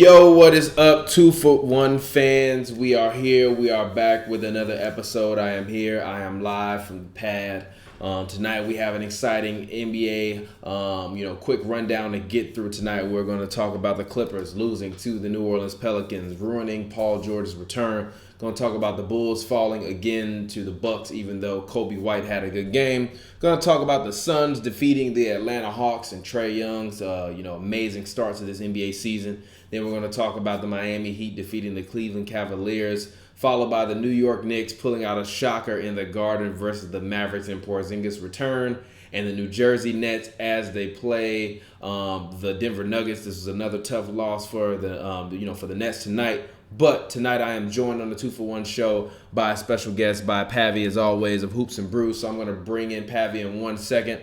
Yo, what is up, 2for1 fans? We are here. We are back with another episode. I am here. I am live from the pad. Tonight we have an exciting NBA, quick rundown to get through tonight. We're going to talk about the Clippers losing to the New Orleans Pelicans, ruining Paul George's return. Going to talk about the Bulls falling again to the Bucks, even though Kobe White had a good game. Going to talk about the Suns defeating the Atlanta Hawks and Trae Young's, amazing start to this NBA season. Then we're going to talk about the Miami Heat defeating the Cleveland Cavaliers, followed by the New York Knicks pulling out a shocker in the Garden versus the Mavericks and PROZINGIS return, and the New Jersey Nets as they play the Denver Nuggets. This is another tough loss for the Nets tonight. But tonight I am joined on the 2for1 show by a special guest, by Pavy, as always, of HoopsNBrews. So I'm going to bring in Pavy in 1 second.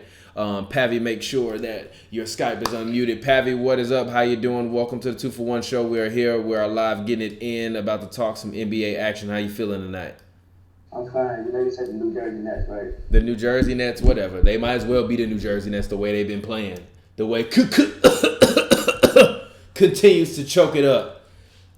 Pavy, make sure that your Skype is unmuted. Pavy, what is up? How you doing? Welcome to the 2for1 show. We are here. We are live, getting it in, about to talk some NBA action. How you feeling tonight? I'm fine. You know you said the New Jersey Nets, right? The New Jersey Nets, whatever. They might as well be the New Jersey Nets the way they've been playing. The way continues to choke it up.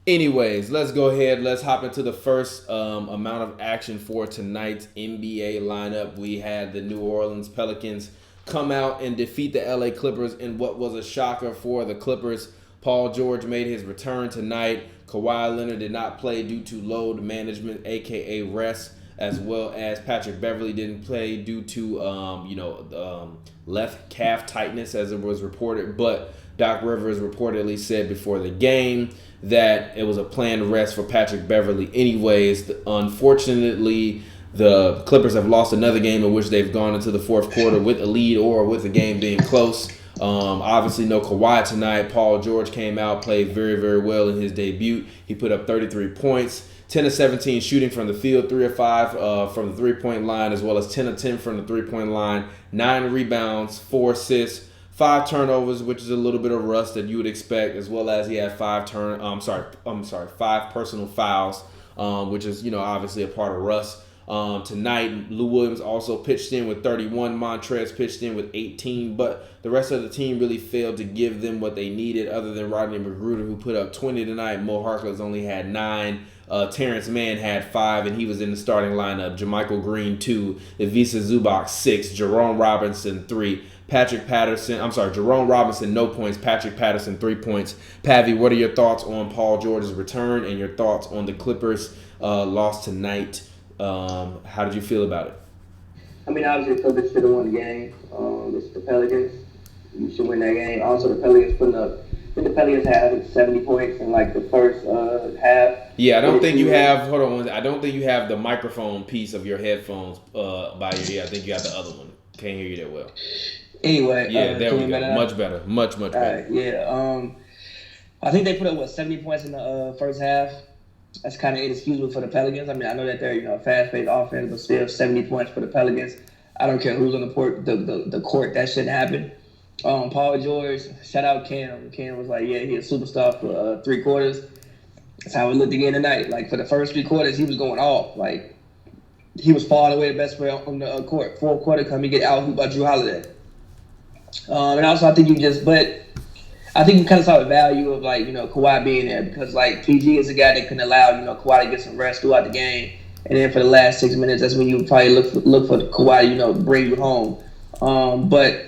Anyways, let's go ahead. Let's hop into the first amount of action for tonight's NBA lineup. We had the New Orleans Pelicans come out and defeat the LA Clippers in what was a shocker for the Clippers. Paul George made his return tonight. Kawhi Leonard did not play due to load management, aka rest, as well as Patrick Beverley didn't play due to left calf tightness, as it was reported. But Doc Rivers reportedly said before the game that it was a planned rest for Patrick Beverley anyways. Unfortunately, the Clippers have lost another game in which they've gone into the fourth quarter with a lead or with the game being close. Obviously, no Kawhi tonight. Paul George came out, played very, very well in his debut. He put up 33 points, 10 of 17 shooting from the field, 3 of 5 from the three-point line, as well as 10 of 10 from the three-point line, 9 rebounds, 4 assists, 5 turnovers, which is a little bit of rust that you would expect, as well as he had 5 personal fouls, which is obviously a part of rust. Tonight, Lou Williams also pitched in with 31. Montrez pitched in with 18, but the rest of the team really failed to give them what they needed, other than Rodney McGruder, who put up 20 tonight. Mo Harkless only had 9. Terrence Mann had 5, and he was in the starting lineup. JaMychal Green 2, Ivica Zubac 6, Jerome Robinson 3, Jerome Robinson no points, Patrick Patterson 3 points. Pavy, what are your thoughts on Paul George's return and your thoughts on the Clippers' loss tonight? How did you feel about it? I mean, obviously, the Clippers should have won the game. It's the Pelicans. You should win that game. Also, the Pelicans had 70 points in the first half. Yeah, I don't think you have. I don't think you have the microphone piece of your headphones by your ear. I think you have the other one. Can't hear you that well. Anyway, yeah, there we go. Much better. Much better. Right, yeah. I think they put up 70 points in the first half. That's kind of inexcusable for the Pelicans. I mean, I know that they're fast-paced offense, but still 70 points for the Pelicans. I don't care who's on the court. That shouldn't happen. Paul George, shout out Cam. Cam was like, yeah, he's a superstar for 3 quarters. That's how it looked again tonight. For the first 3 quarters, he was going off. He was far away the best player on the court. 4th quarter, he get out by Drew Holiday. And also, I think you kind of saw the value of Kawhi being there, because PG is a guy that can allow Kawhi to get some rest throughout the game, and then for the last 6 minutes, that's when you probably look for Kawhi to bring you home. But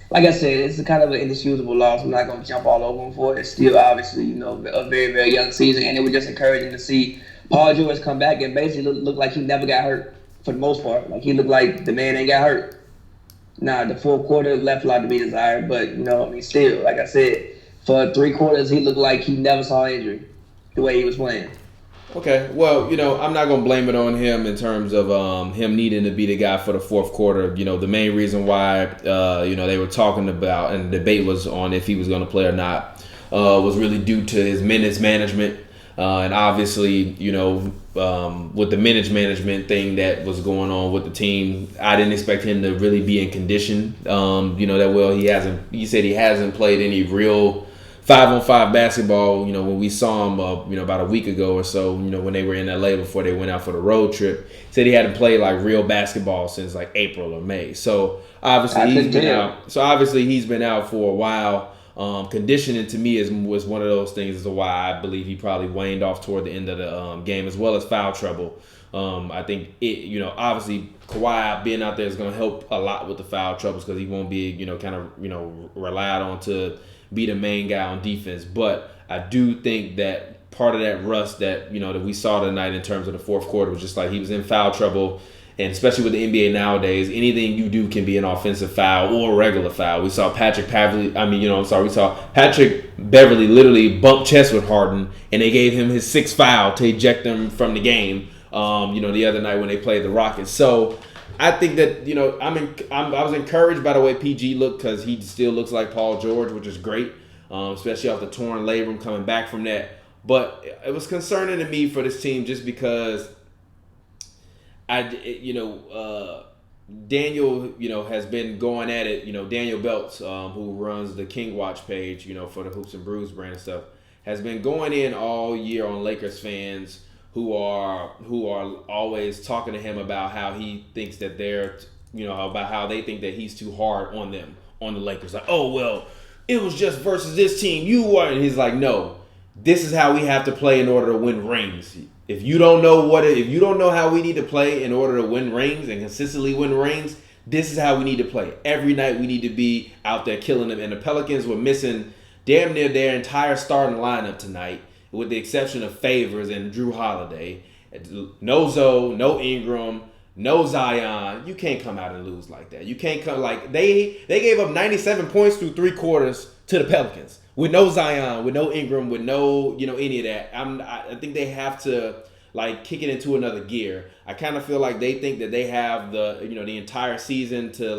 like I said, it's a kind of an inexcusable loss. I'm not going to jump all over him for it. It's still obviously a very, very young season, and it was just encouraging to see Paul George come back and basically look like he never got hurt for the most part. He looked like the man ain't got hurt. Now, the 4th quarter left a lot to be desired, but, still, like I said, for 3 quarters, he looked like he never saw injury the way he was playing. Okay, well, I'm not going to blame it on him in terms of him needing to be the guy for the 4th quarter. The main reason why, they were talking about, and the debate was on if he was going to play or not, was really due to his minutes management. And obviously, with the minutes management thing that was going on with the team, I didn't expect him to really be in condition. That well. He said he hasn't played any real 5-on-5 basketball, when we saw him, about a week ago or so, when they were in LA before they went out for the road trip. He said he hadn't played real basketball since April or May. So obviously he's been out. So obviously he's been out for a while. Conditioning to me was one of those things as to why I believe he probably waned off toward the end of the game, as well as foul trouble. I think obviously Kawhi being out there is going to help a lot with the foul troubles because he won't be, relied on to be the main guy on defense. But I do think that part of that rust that, that we saw tonight in terms of the fourth quarter was just like he was in foul trouble. And especially with the NBA nowadays, anything you do can be an offensive foul or a regular foul. We saw Patrick Beverly literally bump chest with Harden, and they gave him his sixth foul to eject him from the game. The other night when they played the Rockets. So I think that I was encouraged by the way PG looked because he still looks like Paul George, which is great, especially off the torn labrum coming back from that. But it was concerning to me for this team just because Daniel, has been going at it. Daniel Belts, who runs the King Watch page, for the Hoops and Brews brand and stuff, has been going in all year on Lakers fans who are always talking to him about how he thinks that they're, about how they think that he's too hard on them, on the Lakers. Like, oh, well, it was just versus this team. You were. And he's like, no, this is how we have to play in order to win rings. If you don't know how we need to play in order to win rings and consistently win rings, this is how we need to play. Every night we need to be out there killing them. And the Pelicans were missing damn near their entire starting lineup tonight, with the exception of Favors and Drew Holiday. No Zoe, no Ingram, no Zion. You can't come out and lose like that. You can't come like they gave up 97 points through three quarters to the Pelicans with no Zion, with no Ingram, with no any of that. I think they have to kick it into another gear. I kind of feel like they think that they have the entire season to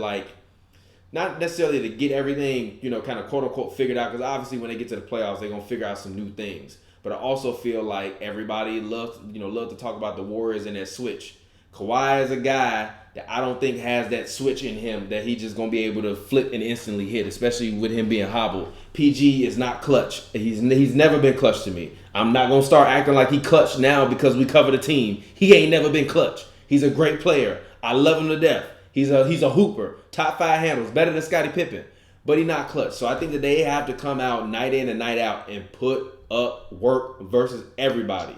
not necessarily to get everything kind of quote unquote figured out, because obviously when they get to the playoffs they're gonna figure out some new things. But I also feel like everybody loves to talk about the Warriors and that switch. Kawhi is a guy that I don't think has that switch in him that he's just going to be able to flip and instantly hit, especially with him being hobbled. PG is not clutch. He's never been clutch to me. I'm not going to start acting like he clutch now because we cover the team. He ain't never been clutch. He's a great player. I love him to death. He's a hooper. Top 5 handles. Better than Scottie Pippen. But he's not clutch. So I think that they have to come out night in and night out and put up work versus everybody.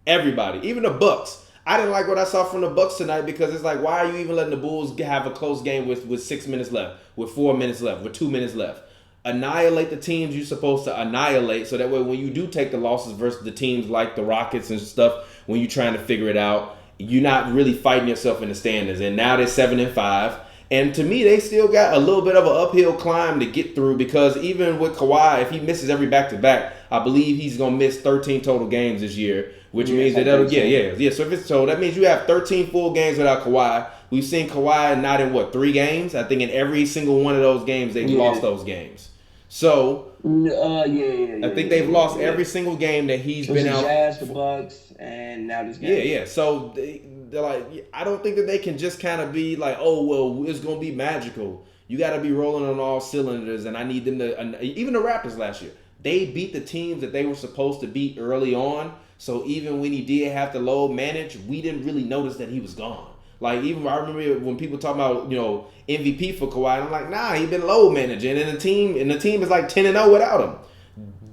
Everybody. Even the Bucks. I didn't like what I saw from the Bucks tonight because it's like, why are you even letting the Bulls have a close game with 6 minutes left, with 4 minutes left, with 2 minutes left? Annihilate the teams you're supposed to annihilate, so that way when you do take the losses versus the teams like the Rockets and stuff, when you're trying to figure it out, you're not really fighting yourself in the standings. And now they're 7-5. And to me, they still got a little bit of an uphill climb to get through, because even with Kawhi, if he misses every back-to-back, I believe he's going to miss 13 total games this year, which means that So if it's so, that means you have 13 full games without Kawhi. We've seen Kawhi not in 3 games. I think in every single one of those games, they've lost those games. So I think they've lost every single game that he's been out. Jazz, the Bucks, and now this game. Yeah. So they're like, I don't think that they can just kind of be like, oh well, it's gonna be magical. You got to be rolling on all cylinders, and I need them to. Even the Raptors last year, they beat the teams that they were supposed to beat early on. So even when he did have to load manage, we didn't really notice that he was gone. Like, even I remember when people talk about, MVP for Kawhi, and I'm like, nah, he been load managing, and the team is like 10-0 without him.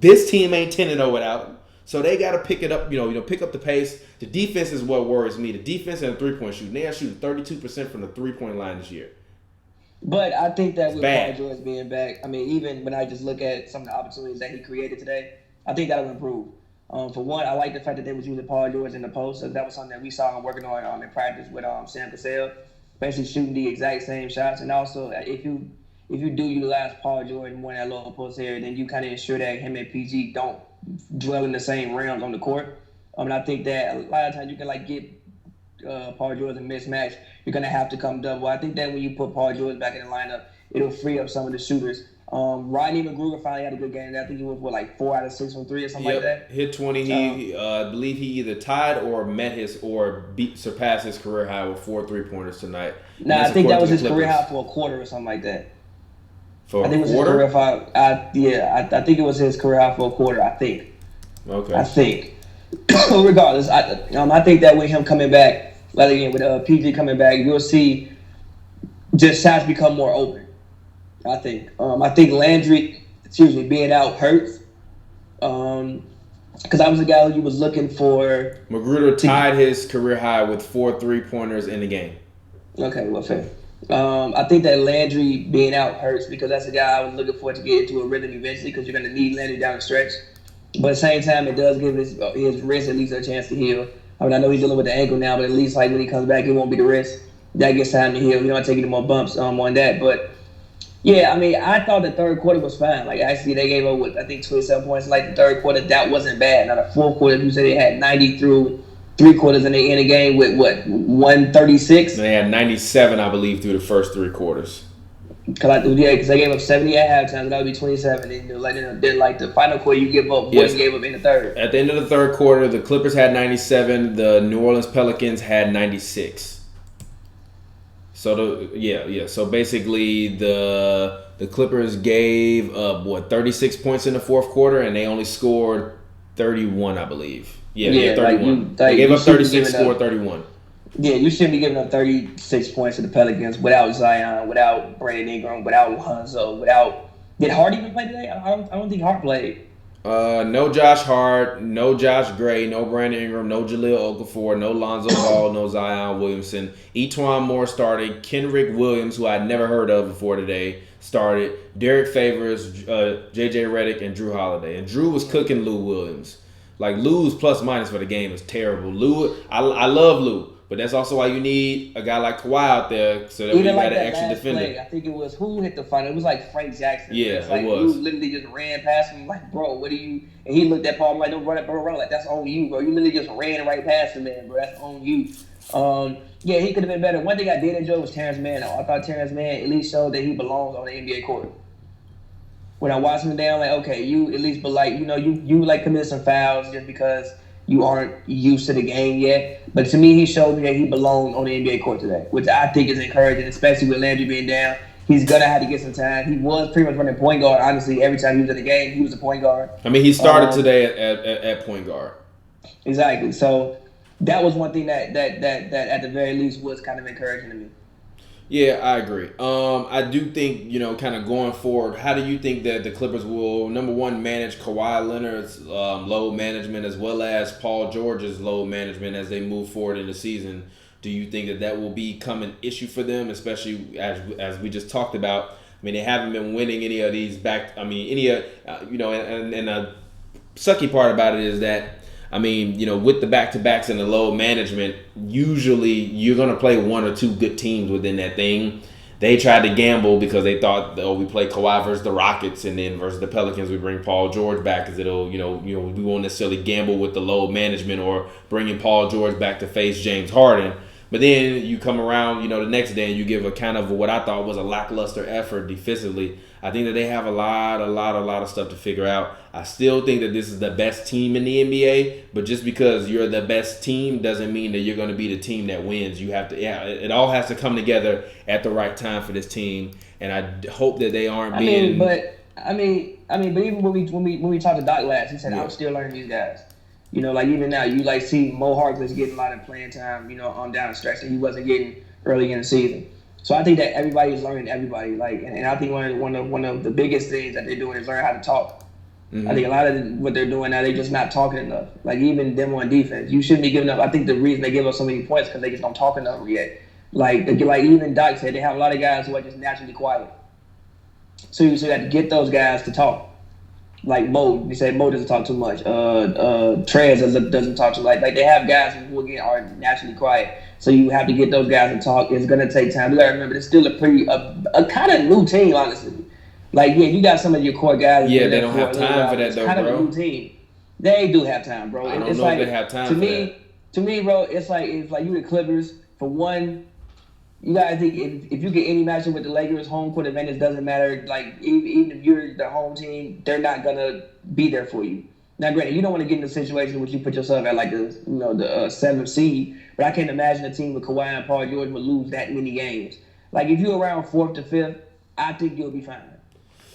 This team ain't 10-0 without him. So they got to pick it up, pick up the pace. The defense is what worries me. The defense and the three-point shooting. They are shooting 32% from the three-point line this year. But I think that with Paul George being back, I mean, even when I just look at some of the opportunities that he created today, I think that'll improve. For one, I like the fact that they was using Paul George in the post. So that was something that we saw him working on in practice with Sam Cassell, basically shooting the exact same shots. And also, if you do utilize Paul George more in that low post area, then you kind of ensure that him and PG don't dwell in the same realms on the court. And I think that a lot of times you can get Paul George a mismatch. You're gonna have to come double. I think that when you put Paul George back in the lineup, it'll free up some of the shooters. Rodney McGruder finally had a good game. I think he was 4 out of 6 from 3 or something like that. Hit 20. He I believe he either tied or surpassed his career high with 4 3-pointers tonight. I think that was his career high for a quarter or something like that. For a quarter? I think it was his career high for a quarter. I think. Okay. I think. Regardless, I think that with him coming back, with PG coming back, you'll see just shots become more open. I think Landry being out hurts. Because I was a guy who you was looking for. Magruder tied his career high with 4 3-pointers in the game. Okay, well, fair. I think that Landry being out hurts because that's a guy I was looking for to get into a rhythm eventually because you're going to need Landry down the stretch. But at the same time, it does give his wrist at least a chance to heal. I mean, I know he's dealing with the ankle now, but at least like when he comes back, it won't be the wrist. That gets time to heal. You don't take any more bumps on that. But yeah, I mean, I thought the third quarter was fine. Like actually, they gave up I think 27 points. Like the third quarter, that wasn't bad. Now the fourth quarter, you said they had 90 through 3 quarters, and they end the game with what 136. They had 97, I believe, through the first 3 quarters. Because they gave up 70 at halftime, so that would be 27. And then like the final quarter, you give up what you gave up in the third. At the end of the third quarter, the Clippers had 97. The New Orleans Pelicans had 96. So So basically, the Clippers gave up 36 points in the fourth quarter, and they only scored 31, I believe. Yeah, 31. They gave up 36, scored 31. Yeah, you shouldn't be giving up 36 points to the Pelicans without Zion, without Brandon Ingram, without Lonzo, without. Did Hart even play today? I don't think Hart played. No Josh Hart, no Josh Gray, no Brandon Ingram, no Jahlil Okafor, no Lonzo Ball, no Zion Williamson. E'Twaun Moore started. Kenrick Williams, who I'd never heard of before today, started. Derek Favors, J.J. Redick, and Drew Holiday. And Drew was cooking Lou Williams. Like, Lou's plus minus for the game is terrible. Lou, I love Lou. But that's also why you need a guy like Kawhi out there so that we got an extra defender. Play, I think it was who hit the final. It was like Frank Jackson. Yeah, like, it was. You literally just ran past him like, bro, what are you? And he looked at Paul like, don't run it, bro, run like that's on you, bro. You literally just ran right past him, man, bro. That's on you. Yeah, he could have been better. One thing I did enjoy was Terrence Mann. I thought Terrence Mann at least showed that he belongs on the NBA court. When I watched him down, like, okay, you at least, but like, you like committed some fouls just because you aren't used to the game yet. But to me, he showed me that he belonged on the NBA court today, which I think is encouraging, especially with Landry being down. He's going to have to get some time. He was pretty much running point guard. Honestly, every time he was in the game, he was a point guard. I mean, he started today at point guard. Exactly. So that was one thing that at the very least was kind of encouraging to me. Yeah, I agree. I do think, kind of going forward, how do you think that the Clippers will, number one, manage Kawhi Leonard's load management as well as Paul George's load management as they move forward in the season? Do you think that will become an issue for them, especially as we just talked about? I mean, they haven't been winning any of these and the sucky part about it is that, I mean, with the back-to-backs and the load management, usually you're going to play one or two good teams within that thing. They tried to gamble because they thought, we play Kawhi versus the Rockets, and then versus the Pelicans, we bring Paul George back because it'll, we won't necessarily gamble with the load management or bringing Paul George back to face James Harden. But then you come around, the next day and you give a kind of what I thought was a lackluster effort defensively. I think that they have a lot of stuff to figure out. I still think that this is the best team in the NBA, but just because you're the best team doesn't mean that you're going to be the team that wins. You have to, it all has to come together at the right time for this team, and I hope that they aren't being. But even when we talked to Doc last, he said I'm still learning these guys. Like even now, you like see Mo Harkless getting a lot of playing time, on down the stretch that he wasn't getting early in the season. So I think that everybody is learning everybody. Like, and I think one of the biggest things that they're doing is learn how to talk. Mm-hmm. I think a lot of what they're doing now, they're just not talking enough. Like even them on defense, you shouldn't be giving up. I think the reason they give up so many points because they just don't talk enough yet. Like even Doc said, they have a lot of guys who are just naturally quiet. So you have to get those guys to talk. Like Mo, you say Mo doesn't talk too much. Trae doesn't talk too much. Like they have guys who again are naturally quiet. So you have to get those guys to talk. It's gonna take time. You gotta remember, it's still a kind of new team, honestly. Like you got some of your core guys. Yeah, they don't have time for that though, bro. Kind of a new team. They do have time, bro. I don't know if they have time for that. To me, bro, it's like you the Clippers. For one, you gotta think if you get any matchup with the Lakers, home court advantage doesn't matter. Like even if you're the home team, they're not gonna be there for you. Now, granted, you don't want to get in a situation where you put yourself at like the 7th seed, but I can't imagine a team with Kawhi and Paul George would lose that many games. Like if you're around 4th to 5th, I think you'll be fine.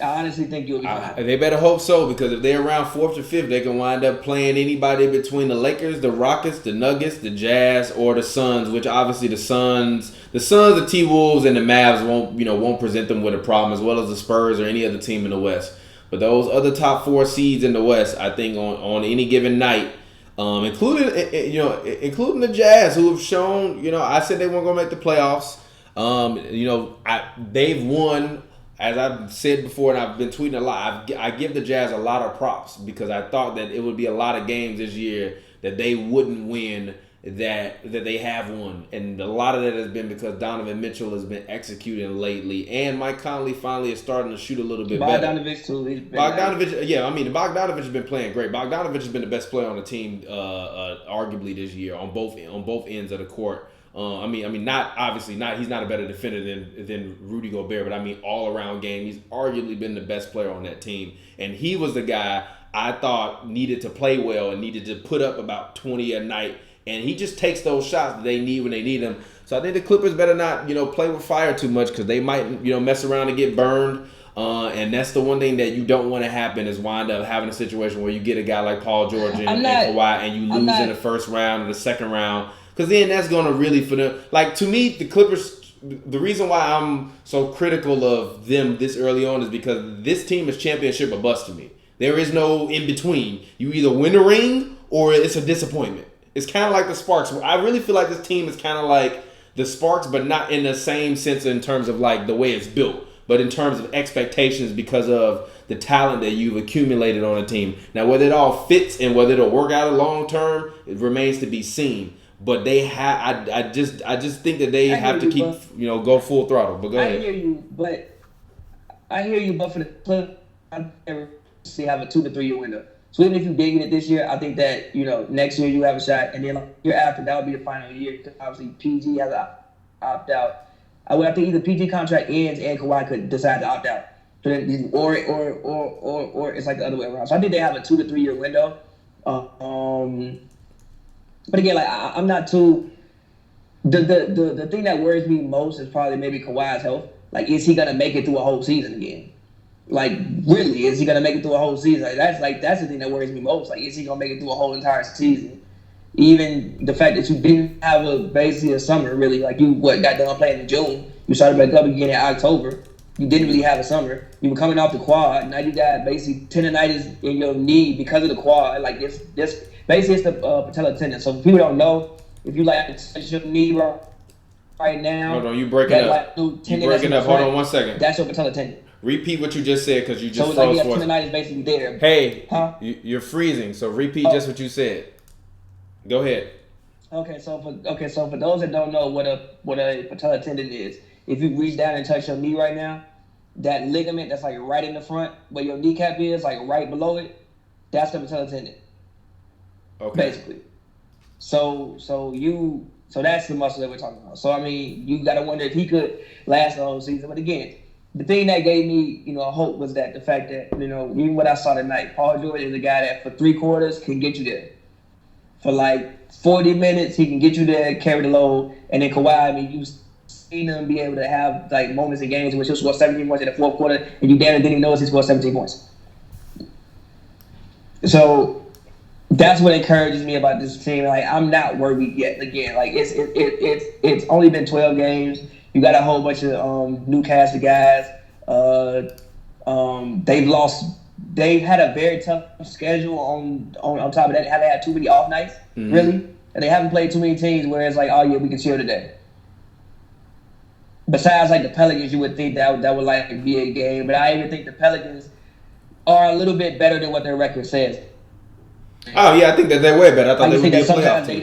I honestly think you'll be fine. They better hope so, because if they're around 4th to 5th, they can wind up playing anybody between the Lakers, the Rockets, the Nuggets, the Jazz, or the Suns. Which obviously the Suns, the T-Wolves, and the Mavs won't present them with a problem, as well as the Spurs or any other team in the West. But those other top 4 seeds in the West, I think on any given night, including the Jazz, who have shown, I said they weren't going to make the playoffs. They've won, as I've said before, and I've been tweeting a lot. I give the Jazz a lot of props because I thought that it would be a lot of games this year that they wouldn't win that they have won, and a lot of that has been because Donovan Mitchell has been executing lately, and Mike Conley finally is starting to shoot a little bit better. Bogdanovich too. Bogdanovich has been playing great. Bogdanovich has been the best player on the team, arguably this year on both ends of the court. He's not a better defender than Rudy Gobert, but all around game, he's arguably been the best player on that team, and he was the guy I thought needed to play well and needed to put up about 20 a night. And he just takes those shots that they need when they need them. So I think the Clippers better not, play with fire too much because they might, mess around and get burned. And that's the one thing that you don't want to happen is wind up having a situation where you get a guy like Paul George and Kawhi and you lose in the first round or the second round. Because then that's going to really, for them, to me, the Clippers, the reason why I'm so critical of them this early on is because this team is championship or bust to me. There is no in between. You either win a ring or it's a disappointment. It's kind of like the Sparks. I really feel like this team is kind of like the Sparks, but not in the same sense in terms of the way it's built, but in terms of expectations because of the talent that you've accumulated on a team. Now, whether it all fits and whether it'll work out long term, it remains to be seen. But they have, I just think that they have to keep, go full throttle. But go ahead. I hear you, but for the Clippers, I never see have a 2 to 3 year window. So even if you dig in it this year, I think that, next year you have a shot. And then year after, that would be the final year. Because obviously PG has to opt out. I think either PG contract ends and Kawhi could decide to opt out. So then, or it's like the other way around. So I think they have a 2 to 3 year window. But again, I'm not too. The thing that worries me most is probably maybe Kawhi's health. Is he gonna make it through a whole season again? Really, is he gonna make it through a whole season? That's the thing that worries me most. Is he gonna make it through a whole entire season? Even the fact that you didn't have basically a summer, really. You got done playing in June. You started back up again in October. You didn't really have a summer. You were coming off the quad. Now you got basically tendonitis in your knee because of the quad. This basically it's the patella tendon. So if people don't know, if you touch your knee right now, hold on, you breaking up. You breaking up. Hold on 1 second. That's your patella tendon. Repeat what you just said because you just froze for us. So tendonitis basically there. Hey, you're freezing. So repeat just what you said. Go ahead. Okay, so for those that don't know what a patella tendon is, if you reach down and touch your knee right now, that ligament that's right in the front where your kneecap is, right below it, that's the patella tendon. Okay. Basically. So that's the muscle that we're talking about. So you gotta wonder if he could last the whole season. But again, the thing that gave me, hope was that the fact that, even what I saw tonight, Paul George is a guy that for 3 quarters can get you there. For 40 minutes, he can get you there, carry the load. And then Kawhi, you've seen him be able to have moments in games in which he'll score 17 points in the fourth quarter, and you damn it didn't notice he scored 17 points. So that's what encourages me about this team. I'm not worried yet. Again, it's only been 12 games. You got a whole bunch of new cast of guys. They've had a very tough schedule on top of that. They haven't had too many off nights, really. And they haven't played too many teams where it's oh yeah, we can chill today. Besides the Pelicans, you would think that would be a game. But I even think the Pelicans are a little bit better than what their record says. Oh yeah, I think that they're way better. I thought they would be a playoff team.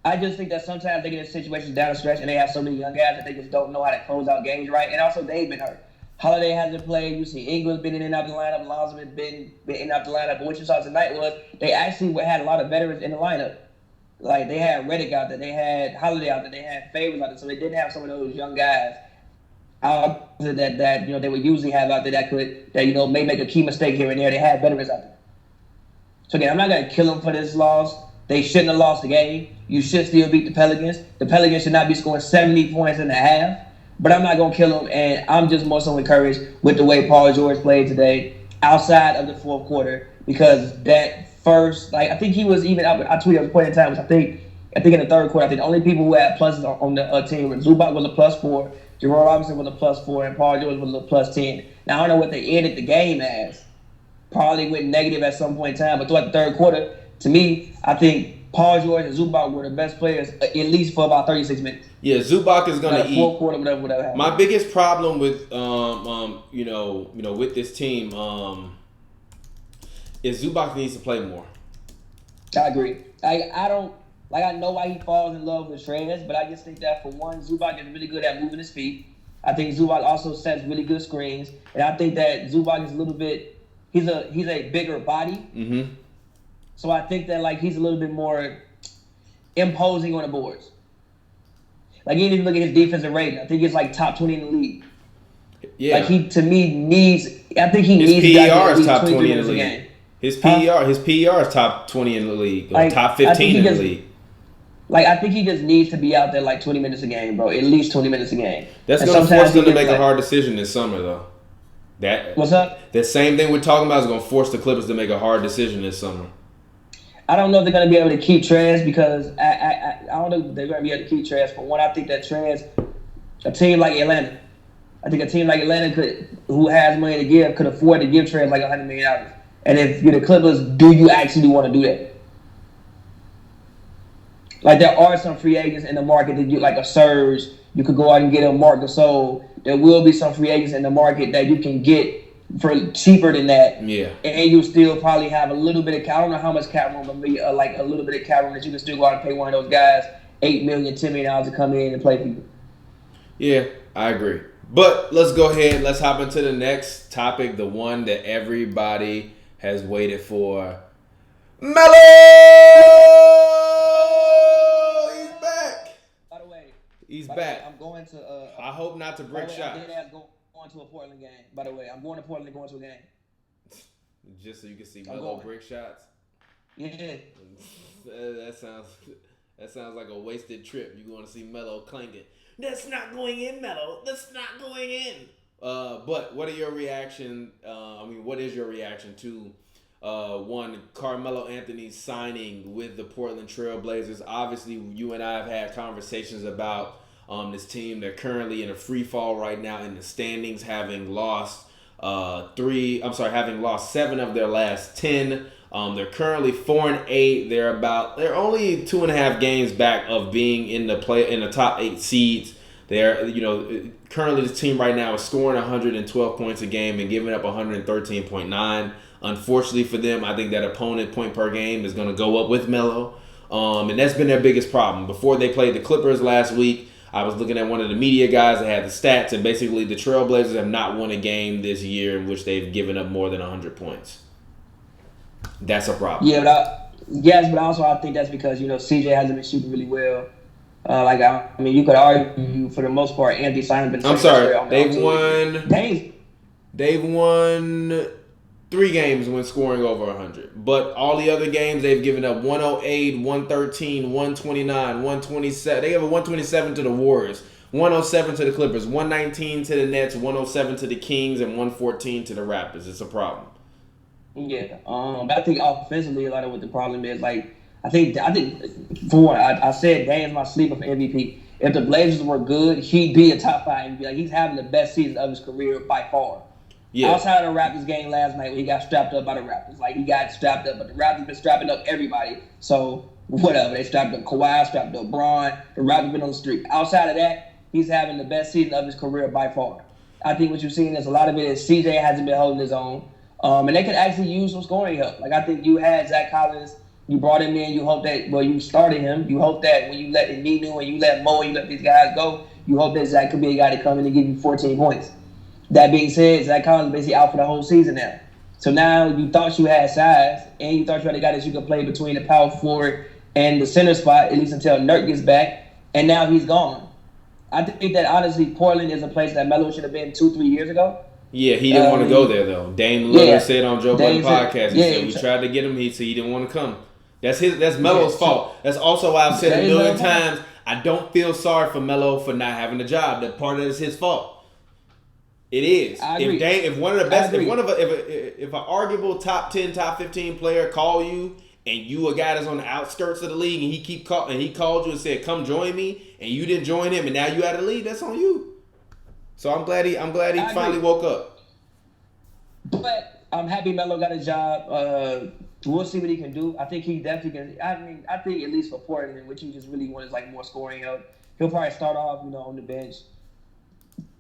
I just think that sometimes they get in situations down the stretch and they have so many young guys that they just don't know how to close out games right. And also they've been hurt. Holiday hasn't played. You see Ingram's been in and out the lineup. Lonzo's been in and out the lineup. But what you saw tonight was they actually had a lot of veterans in the lineup. They had Redick out there. They had Holiday out there. They had Favors out there. So they didn't have some of those young guys out there that they would usually have out there that may make a key mistake here and there. They had veterans out there. So again, I'm not going to kill them for this loss. They shouldn't have lost the game. You should still beat the Pelicans. The Pelicans should not be scoring 70 points in a half. But I'm not going to kill them, and I'm just more so encouraged with the way Paul George played today outside of the fourth quarter because that first, I think he was even, I tweeted at a point in time, which I think in the third quarter, I think the only people who had pluses on the team, Zubac was a +4, Jerome Robinson was a +4, and Paul George was a +10. Now, I don't know what they ended the game as. Probably went negative at some point in time, but throughout the third quarter, to me, I think Paul George and Zubac were the best players, at least for about 36 minutes. Yeah, Zubac is gonna eat. Fourth quarter, whatever happened. My biggest problem with with this team is Zubac needs to play more. I agree. I don't I know why he falls in love with Trae, but I just think that for one, Zubac is really good at moving his feet. I think Zubac also sets really good screens, and I think that Zubac is a little bit. He's a bigger body. Mm-hmm. So I think that he's a little bit more imposing on the boards. Even if you look at his defensive rating, I think it's top 20 in the league. Yeah. He to me needs. I think he his needs. PER is top 20 in the league. His PER is top 20 in the league. Or top 15 in the league. I think he just needs to be out there 20 minutes a game, bro. At least 20 minutes a game. That's going to force them to make a hard decision this summer, though. What's up? The same thing we're talking about is going to force the Clippers to make a hard decision this summer. I don't know if they're going to be able to keep Trae because I don't know if they're going to be able to keep Trae. For one, I think that Trae, a team like Atlanta, who has money to give, could afford to give Trae $100 million. And if you're the Clippers, do you actually want to do that? There are some free agents in the market that you a Surge. You could go out and get a Marc Gasol. There will be some free agents in the market that you can get for cheaper than that. Yeah. And you still probably have a little bit of cap. I don't know how much cap room, but maybe a little bit of cap room that you can still go out and pay one of those guys $8 million, $10 million to come in and play for you. Yeah, I agree. But let's go ahead. Let's hop into the next topic, the one that everybody has waited for. Melo! He's back. By the way, he's back. I'm going to. I hope not to break shots. I did have going to a Portland game. By the way, I'm going to Portland, going to a game. Just so you can see Melo break shots. Yeah. That sounds like a wasted trip. You're going to see Melo clanking. That's not going in, Melo. That's not going in. But what are your reaction? What is your reaction to one, Carmelo Anthony signing with the Portland Trailblazers? Obviously, you and I have had conversations about this team. They're currently in a free fall right now in the standings, having lost 7 of their last 10. They're currently 4-8. They're only 2.5 games back of being in the top 8 seeds. They're currently the team right now is scoring 112 points a game and giving up 113.9. Unfortunately for them, I think that opponent point per game is going to go up with Melo. And that's been their biggest problem. Before they played the Clippers last week, I was looking at one of the media guys that had the stats, and basically the Trailblazers have not won a game this year in which they've given up more than 100 points. That's a problem. Yeah, but also I think that's because CJ hasn't been shooting really well. You could argue for the most part, Anthony Simon been. I'm sorry, they've won 3 games when scoring over 100. But all the other games, they've given up 108, 113, 129, 127. They have a 127 to the Warriors, 107 to the Clippers, 119 to the Nets, 107 to the Kings, and 114 to the Raptors. It's a problem. Yeah. But I think offensively, a lot of what the problem is, I think for one, I said Dame's my sleeper for MVP. If the Blazers were good, he'd be a top 5 MVP. He's having the best season of his career by far. Yeah. Outside of the Raptors game last night, when he got strapped up by the Raptors, he got strapped up, but the Raptors been strapping up everybody. So whatever, they strapped up Kawhi, strapped up Braun. The Raptors been on the street. Outside of that, he's having the best season of his career by far. I think what you're seeing is a lot of it is CJ hasn't been holding his own, and they could actually use some scoring help. I think you had Zach Collins. You brought him in. You hope that you started him. You hope that when you let Ninu and you let Mo and you let these guys go, you hope that Zach could be a guy to come in and give you 14 points. That being said, Zach Collins is basically out for the whole season now. So now you thought you had size, and you thought you had a guy that you could play between the power forward and the center spot, at least until Nurk gets back, and now he's gone. I think that, honestly, Portland is a place that Melo should have been 2-3 years ago. Yeah, he didn't want to go there, though. Dame Lillard said on Joe Budden podcast, he said we tried to get him, he said he didn't want to come. That's Melo's fault. That's also why I've said a million times, I don't feel sorry for Melo for not having a job. That part of it is his fault. It is. If one of the best, if an arguable top 10, top 15 player call you and you a guy that's on the outskirts of the league and he called you and said come join me and you didn't join him and now you out of the league, that's on you. So I'm glad he finally woke up. But I'm happy Melo got a job. We'll see what he can do. I think he definitely can. I think at least for Portland, what you just really want is like more scoring help. He'll probably start off, on the bench.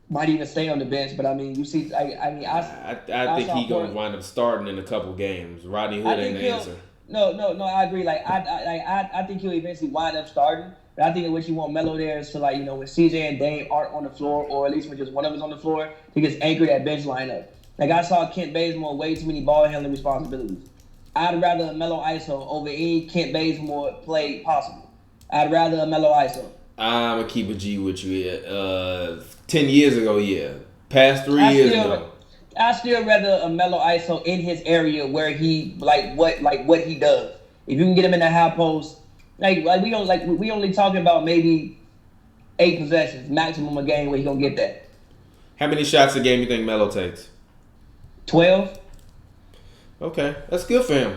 Might even stay on the bench, but I mean, you see, I think he's gonna wind up starting in a couple games. Rodney Hood ain't the answer. No, I agree. I think he'll eventually wind up starting. But I think what you want Melo there is to when CJ and Dame aren't on the floor, or at least when just one of them is on the floor, he gets anchored that bench lineup. Like I saw Kent Bazemore way too many ball handling responsibilities. I'd rather a Melo ISO over any Kent Bazemore play possible. I'd rather a Melo ISO. I'm going to keep a G with you. 10 years ago, yeah. Past 3 years ago. I still rather a Melo ISO in his area where he what he does. If you can get him in the high post, we only talking about maybe 8 possessions maximum a game where he gonna get that. How many shots a game you think Melo takes? 12. Okay, that's good for him.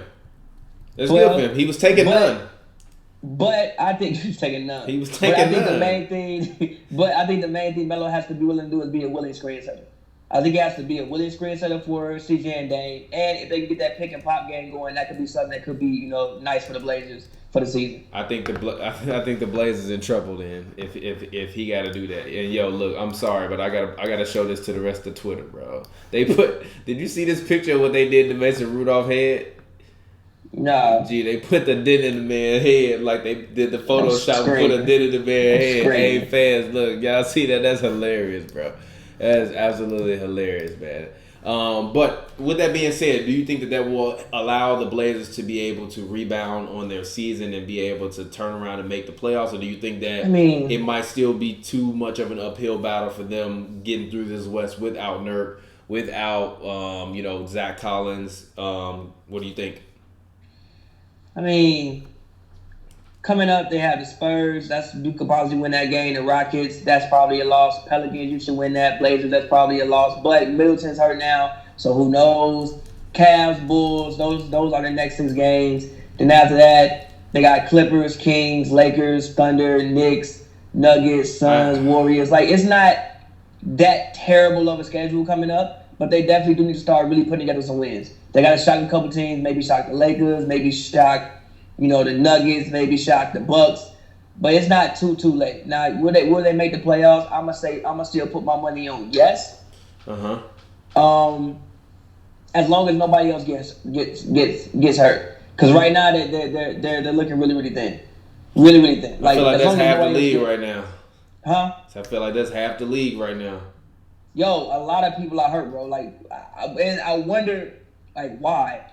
That's good for him. He was taking none. But I think he was taking none. He was taking none. I think the main thing Melo has to be willing to do is be a willing screen setter. I think he has to be a willing screen setter for CJ and Dame. And if they can get that pick and pop game going, that could be something that could be, nice for the Blazers for the season. I think the Blazers in trouble then if he got to do that. And look, I'm sorry, but I gotta show this to the rest of Twitter, bro. Did you see this picture of what they did to Mason Rudolph's head? No. Gee, they put the dent in the man's head like they did the Photoshop and put a dent in the man's head. Hey, fans, look, y'all see that? That's hilarious, bro. That is absolutely hilarious, man. But with that being said, do you think that will allow the Blazers to be able to rebound on their season and be able to turn around and make the playoffs? Or do you think that it might still be too much of an uphill battle for them getting through this West without Nurk, without, Zach Collins? What do you think? Coming up, they have the Spurs. You could probably win that game. The Rockets, that's probably a loss. Pelicans, you should win that. Blazers, that's probably a loss. But Middleton's hurt now, so who knows? Cavs, Bulls, those are the next 6 games. Then after that, they got Clippers, Kings, Lakers, Thunder, Knicks, Nuggets, Suns, Warriors. It's not that terrible of a schedule coming up, but they definitely do need to start really putting together some wins. They got to shock a couple teams, maybe shock the Lakers, maybe shock the Nuggets, maybe shock the Bucks, but it's not too late. Now, will they make the playoffs? I'ma still put my money on yes. As long as nobody else gets hurt, because right now they're looking really thin, really thin. I feel like that's half the league right now. Huh? So I feel like that's half the league right now. Yo, a lot of people are hurt, bro. And I wonder, why?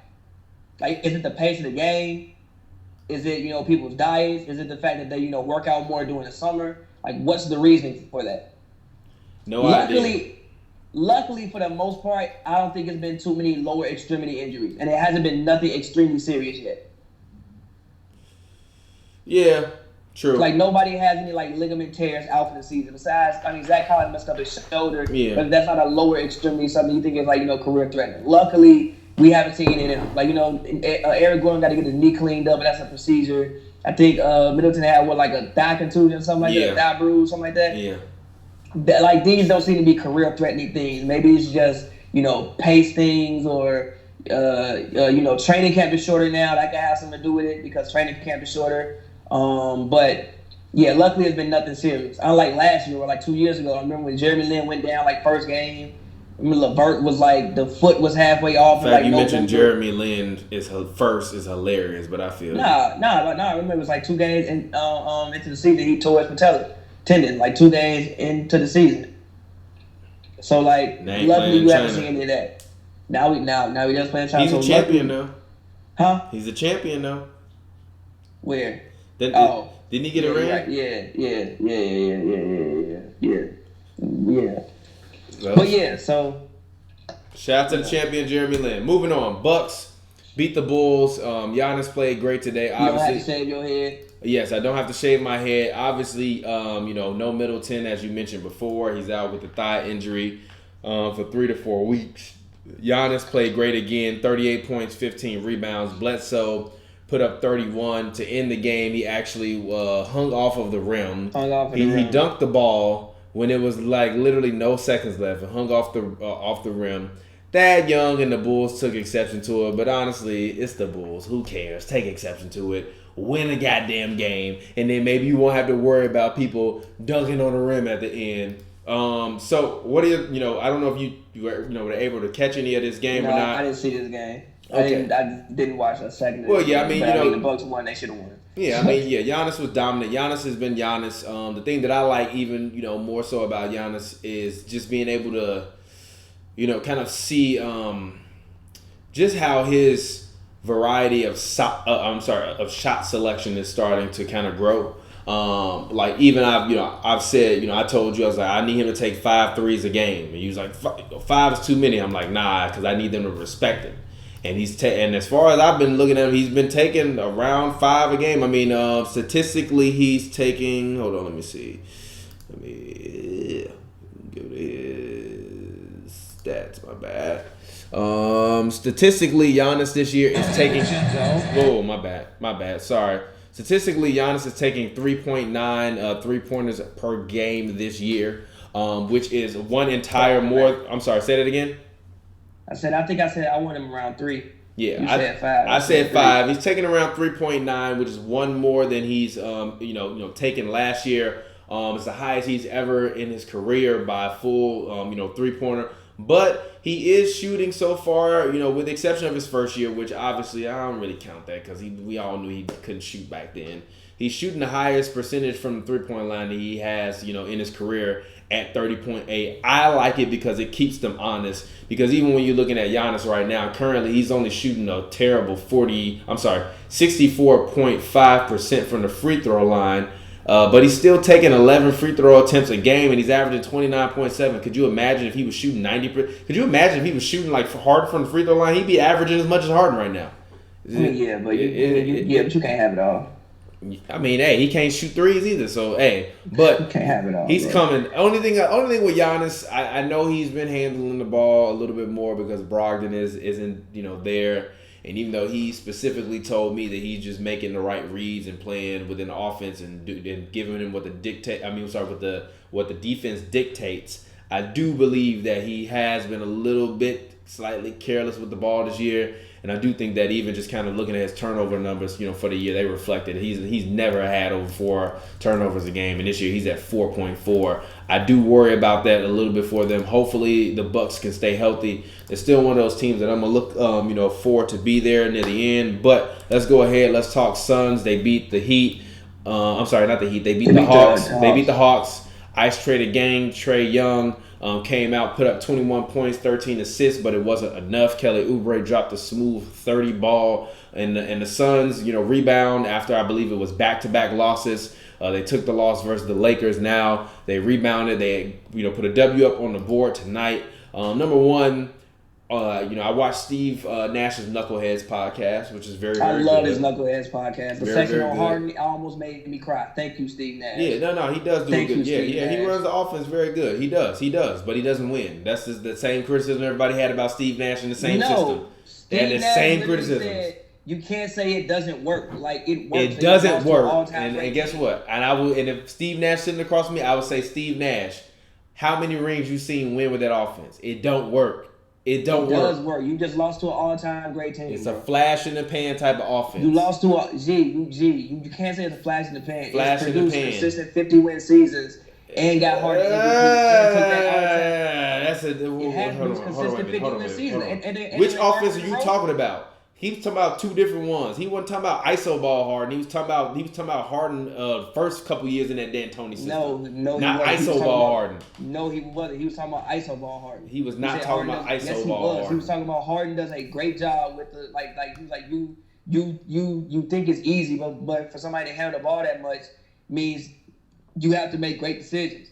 Is it the pace of the game? Is it, people's diets? Is it the fact that they, work out more during the summer? What's the reasoning for that? No idea. Luckily, for the most part, I don't think it's been too many lower extremity injuries. And it hasn't been nothing extremely serious yet. Yeah, true. Nobody has any, ligament tears out for the season. Besides, Zach Collins messed up his shoulder. Yeah. But that's not a lower extremity, something you think is, career threatening. Luckily, we haven't seen it in him. Eric Gordon got to get his knee cleaned up, but that's a procedure. I think Middleton had a thigh contusion, something like that, a thigh bruise, something like that. Yeah. These don't seem to be career-threatening things. Maybe it's just, pace things or, training camp is shorter now. That can have something to do with it because training camp is shorter. But, yeah, luckily it's been nothing serious. Unlike last year or 2 years ago, I remember when Jeremy Lin went down, first game. LeVert was the foot was halfway off. In fact, you mentioned Jeremy Lin is hilarious, but I feel I remember it was 2 games into the season he tore his patella tendon 2 days into the season. So luckily you haven't seen any of that. Now we just playing China. He's a champion though. Huh? He's a champion though. Where? Didn't he get a ring? Right. Yeah. But yeah, so shout out to the champion Jeremy Lin. Moving on, Bucks beat the Bulls. Giannis played great today. Obviously, you don't have to shave your head. Yes, I don't have to shave my head. Obviously, no Middleton as you mentioned before. He's out with a thigh injury for 3 to 4 weeks. Giannis played great again. 38 points, 15 rebounds. Bledsoe put up 31 to end the game. He actually hung off of the rim. He dunked the ball. when it was like literally no seconds left and hung off the rim. Thad Young and the Bulls took exception to it, but honestly, it's the Bulls. Who cares? Take exception to it. Win a goddamn game, and then maybe you won't have to worry about people dunking on the rim at the end. So what do I don't know if you were able to catch any of this game or not. I didn't see this game. Okay. I didn't watch a second. Well, yeah, the Bucks won. They should have won. Yeah, Giannis was dominant. Giannis has been Giannis. The thing that I like even more so about Giannis is just being able to kind of see just how his variety of shot selection is starting to kind of grow. Like even I've said, I told you, I was like, I need him to take 5 threes a game. And he was like, 5 is too many. I'm like, nah, because I need them to respect him. And and as far as I've been looking at him, he's been taking around 5 a game. I mean, statistically, he's taking. Hold on, let me see. Let me give his stats. My bad. Statistically, Giannis this year is taking. Oh, my bad. Sorry. Statistically, Giannis is taking 3.9 3-pointers per game this year, which is one entire more. I'm sorry. Say that again. I said I want him around 3. Yeah, you said 5. I said 5. He's taking around 3.9, which is one more than he's taken last year. It's the highest he's ever in his career by a full 3-pointer. But he is shooting so far, with the exception of his first year, which obviously I don't really count that because we all knew he couldn't shoot back then. He's shooting the highest percentage from the 3-point line that he has, in his career at 30.8. I like it because it keeps them honest. Because even when you're looking at Giannis right now, currently he's only shooting a terrible 64.5% from the free throw line. But he's still taking 11 free throw attempts a game, and he's averaging 29.7. Could you imagine if he was shooting 90%? Could you imagine if he was shooting like Harden from the free throw line? He'd be averaging as much as Harden right now. But you can't have it all. I mean, hey, he can't shoot threes either. So, hey, but you can't have it all. He's coming. Only thing with Giannis, I know he's been handling the ball a little bit more because Brogdon isn't there. And even though he specifically told me that he's just making the right reads and playing within the offense and giving him what the defense dictates, I do believe that he has been a little bit slightly careless with the ball this year. And I do think that even just kind of looking at his turnover numbers, for the year, they reflected he's never had over 4 turnovers a game, and this year he's at 4.4. I do worry about that a little bit for them. Hopefully the Bucks can stay healthy. They're still one of those teams that I'm gonna look for to be there near the end. But let's go ahead. Let's talk Suns. They beat the Heat. I'm sorry, not the Heat. They beat the Hawks. They beat the Hawks. Ice traded gang. Trae Young came out, put up 21 points, 13 assists, but it wasn't enough. Kelly Oubre dropped a smooth 30 ball, and the Suns, rebound after I believe it was back-to-back losses. They took the loss versus the Lakers. Now they rebounded. They put a W up on the board tonight. Number one. I watched Steve Nash's Knuckleheads podcast, which is very, very good. I love his Knuckleheads podcast. The section on Harden almost made me cry. Thank you, Steve Nash. Yeah, no, he does do good. Yeah, he runs the offense very good. He does, but he doesn't win. That's just the same criticism everybody had about Steve Nash in the same system. They had the same criticisms. You can't say it doesn't work. Like it works. It doesn't work. And guess what? And if Steve Nash sitting across from me, I would say, Steve Nash, how many rings you seen win with that offense? It don't work. It does work. You just lost to an all-time great team. It's a flash in the pan type of offense. You lost to you can't say it's a flash in the pan. Flash in the pan. Consistent 50-win seasons and got Harden. That's a consistent 50-win season. Which offense are you talking about? He was talking about two different ones. He wasn't talking about ISO ball Harden. He was talking about Harden first couple years in that D'Antoni system. No, not ISO ball Harden. No, he wasn't. He was talking about ISO ball Harden. He was not talking about ISO ball Harden. He was talking about Harden does a great job with the he was like you think it's easy, but for somebody to handle the ball that much means you have to make great decisions.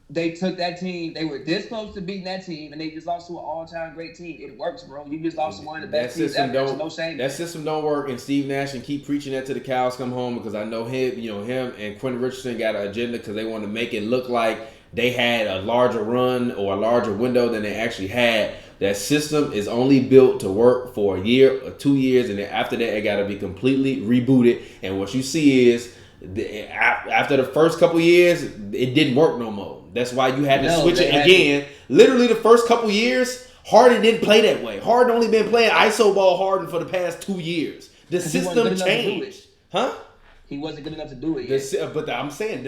They took that team. They were this close to beating that team, and they just lost to an all-time great team. It works, bro. You just lost to one of the best teams ever. There's no shame. That system don't work, and Steve Nash can keep preaching that to the cows come home because I know him and Quentin Richardson got an agenda because they want to make it look like they had a larger run or a larger window than they actually had. That system is only built to work for a year or 2 years, and then after that, it got to be completely rebooted. And what you see is after the first couple years, it didn't work no more. That's why you had to switch it again. Literally the first couple years, Harden didn't play that way. Harden only been playing ISO ball Harden for the past 2 years. The system changed. Huh? He wasn't good enough to do it yet. But I'm saying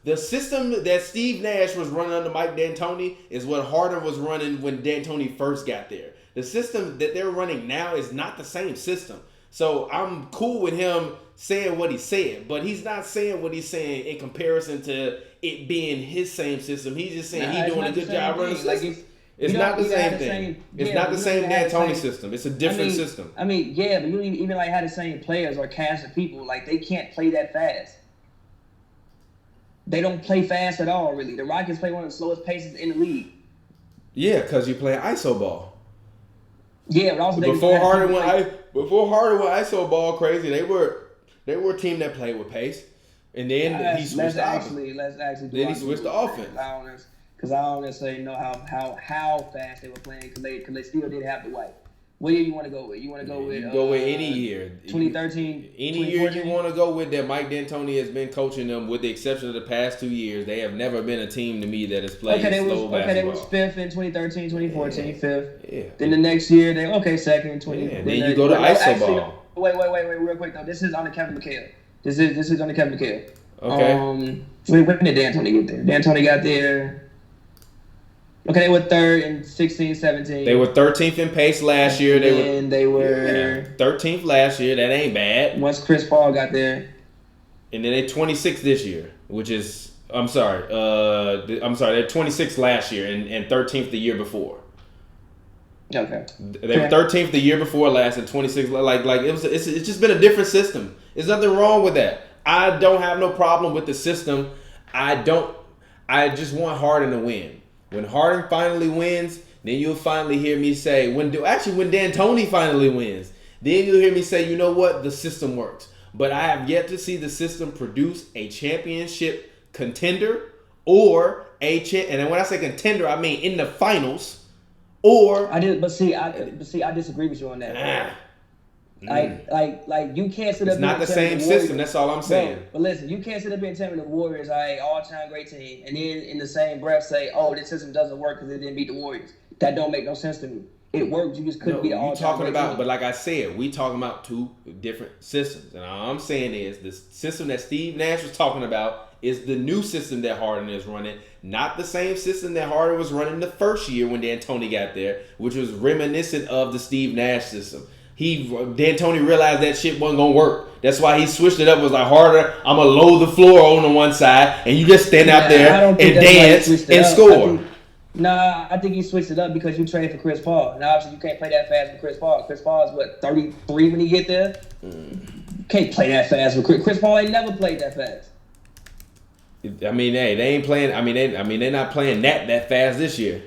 the system that Steve Nash was running under Mike D'Antoni is what Harden was running when D'Antoni first got there. The system that they're running now is not the same system. So I'm cool with him saying what he said, but he's not saying what he's saying in comparison to it being his same system. He's just saying he's doing a good job running the system. It's not the same thing. It's not the same D'Antoni system. It's a different system. I mean, yeah, but you don't even like have the same players or cast of people. Like, they can't play that fast. They don't play fast at all, really. The Rockets play one of the slowest paces in the league. Yeah, because you play ISO ball. Yeah, but also before Harden went ISO ball crazy, they were a team that played with pace, and then he switched the offense. Let's actually. Then he switched the offense. Because I don't necessarily know how fast they were playing because they still did have the white. What year you want to go with? You want to go with? Go with any year. 2013. Any year you want to go with that Mike D'Antoni has been coaching them, with the exception of the past 2 years. They have never been a team to me that has played slow basketball. Okay, they was fifth in 2013, 2014, fifth. Yeah. Then the next year second in 20. Yeah. Then you go to ISO ball. Wait, real quick though. This is on the Kevin McHale. This is on the Kevin McHale. Okay. When did D'Antoni get there? D'Antoni got there. Okay, they were third in 16, 17. They were 13th in pace last year. They were 13th last year. That ain't bad. Once Chris Paul got there. And then they 26th this year, which is they're 26th last year and 13th the year before. Okay. They were 13th the year before last and 26th. It's just been a different system. There's nothing wrong with that. I don't have no problem with the system. I just want Harden to win. When Harden finally wins, then you'll finally hear me say, when D'Antoni finally wins, then you'll hear me say, you know what, the system works. But I have yet to see the system produce a championship contender or and then when I say contender, I mean in the finals or. I disagree with you on that. Like you can't sit up. It's not the same system. That's all I'm saying. Bro, but listen, you can't sit up here and tell me the Warriors are all-time great team, and then in the same breath say, "Oh, this system doesn't work because it didn't beat the Warriors." That don't make no sense to me. It worked. You just couldn't be the all-time great team. But like I said, we talking about two different systems, and all I'm saying is the system that Steve Nash was talking about is the new system that Harden is running, not the same system that Harden was running the first year when D'Antoni got there, which was reminiscent of the Steve Nash system. D'Antoni realized that shit wasn't gonna work. That's why he switched it up. Was like, Harder, I'm gonna load the floor on the one side, and you just stand out there and dance and score. I think he switched it up because you traded for Chris Paul, and obviously you can't play that fast with Chris Paul. Chris Paul is what, 33 when he get there. Can't play that fast with Chris Paul. Ain't never played that fast. I mean, hey, they ain't playing. They're not playing that fast this year.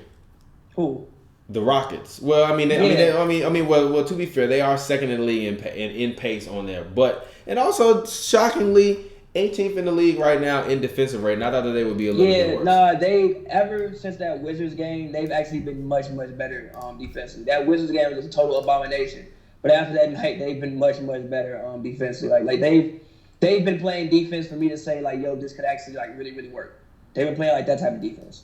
Who? The Rockets. Well, well, to be fair, they are second in the league in pace on there. But, and also, shockingly, 18th in the league right now in defensive rating. I thought that they would be a little bit worse. Ever since that Wizards game, they've actually been much, much better defensively. That Wizards game was a total abomination. But after that night, they've been much, much better defensively. Like they've been playing defense for me to say, like, yo, this could actually, like, really, really work. They've been playing, like, that type of defense.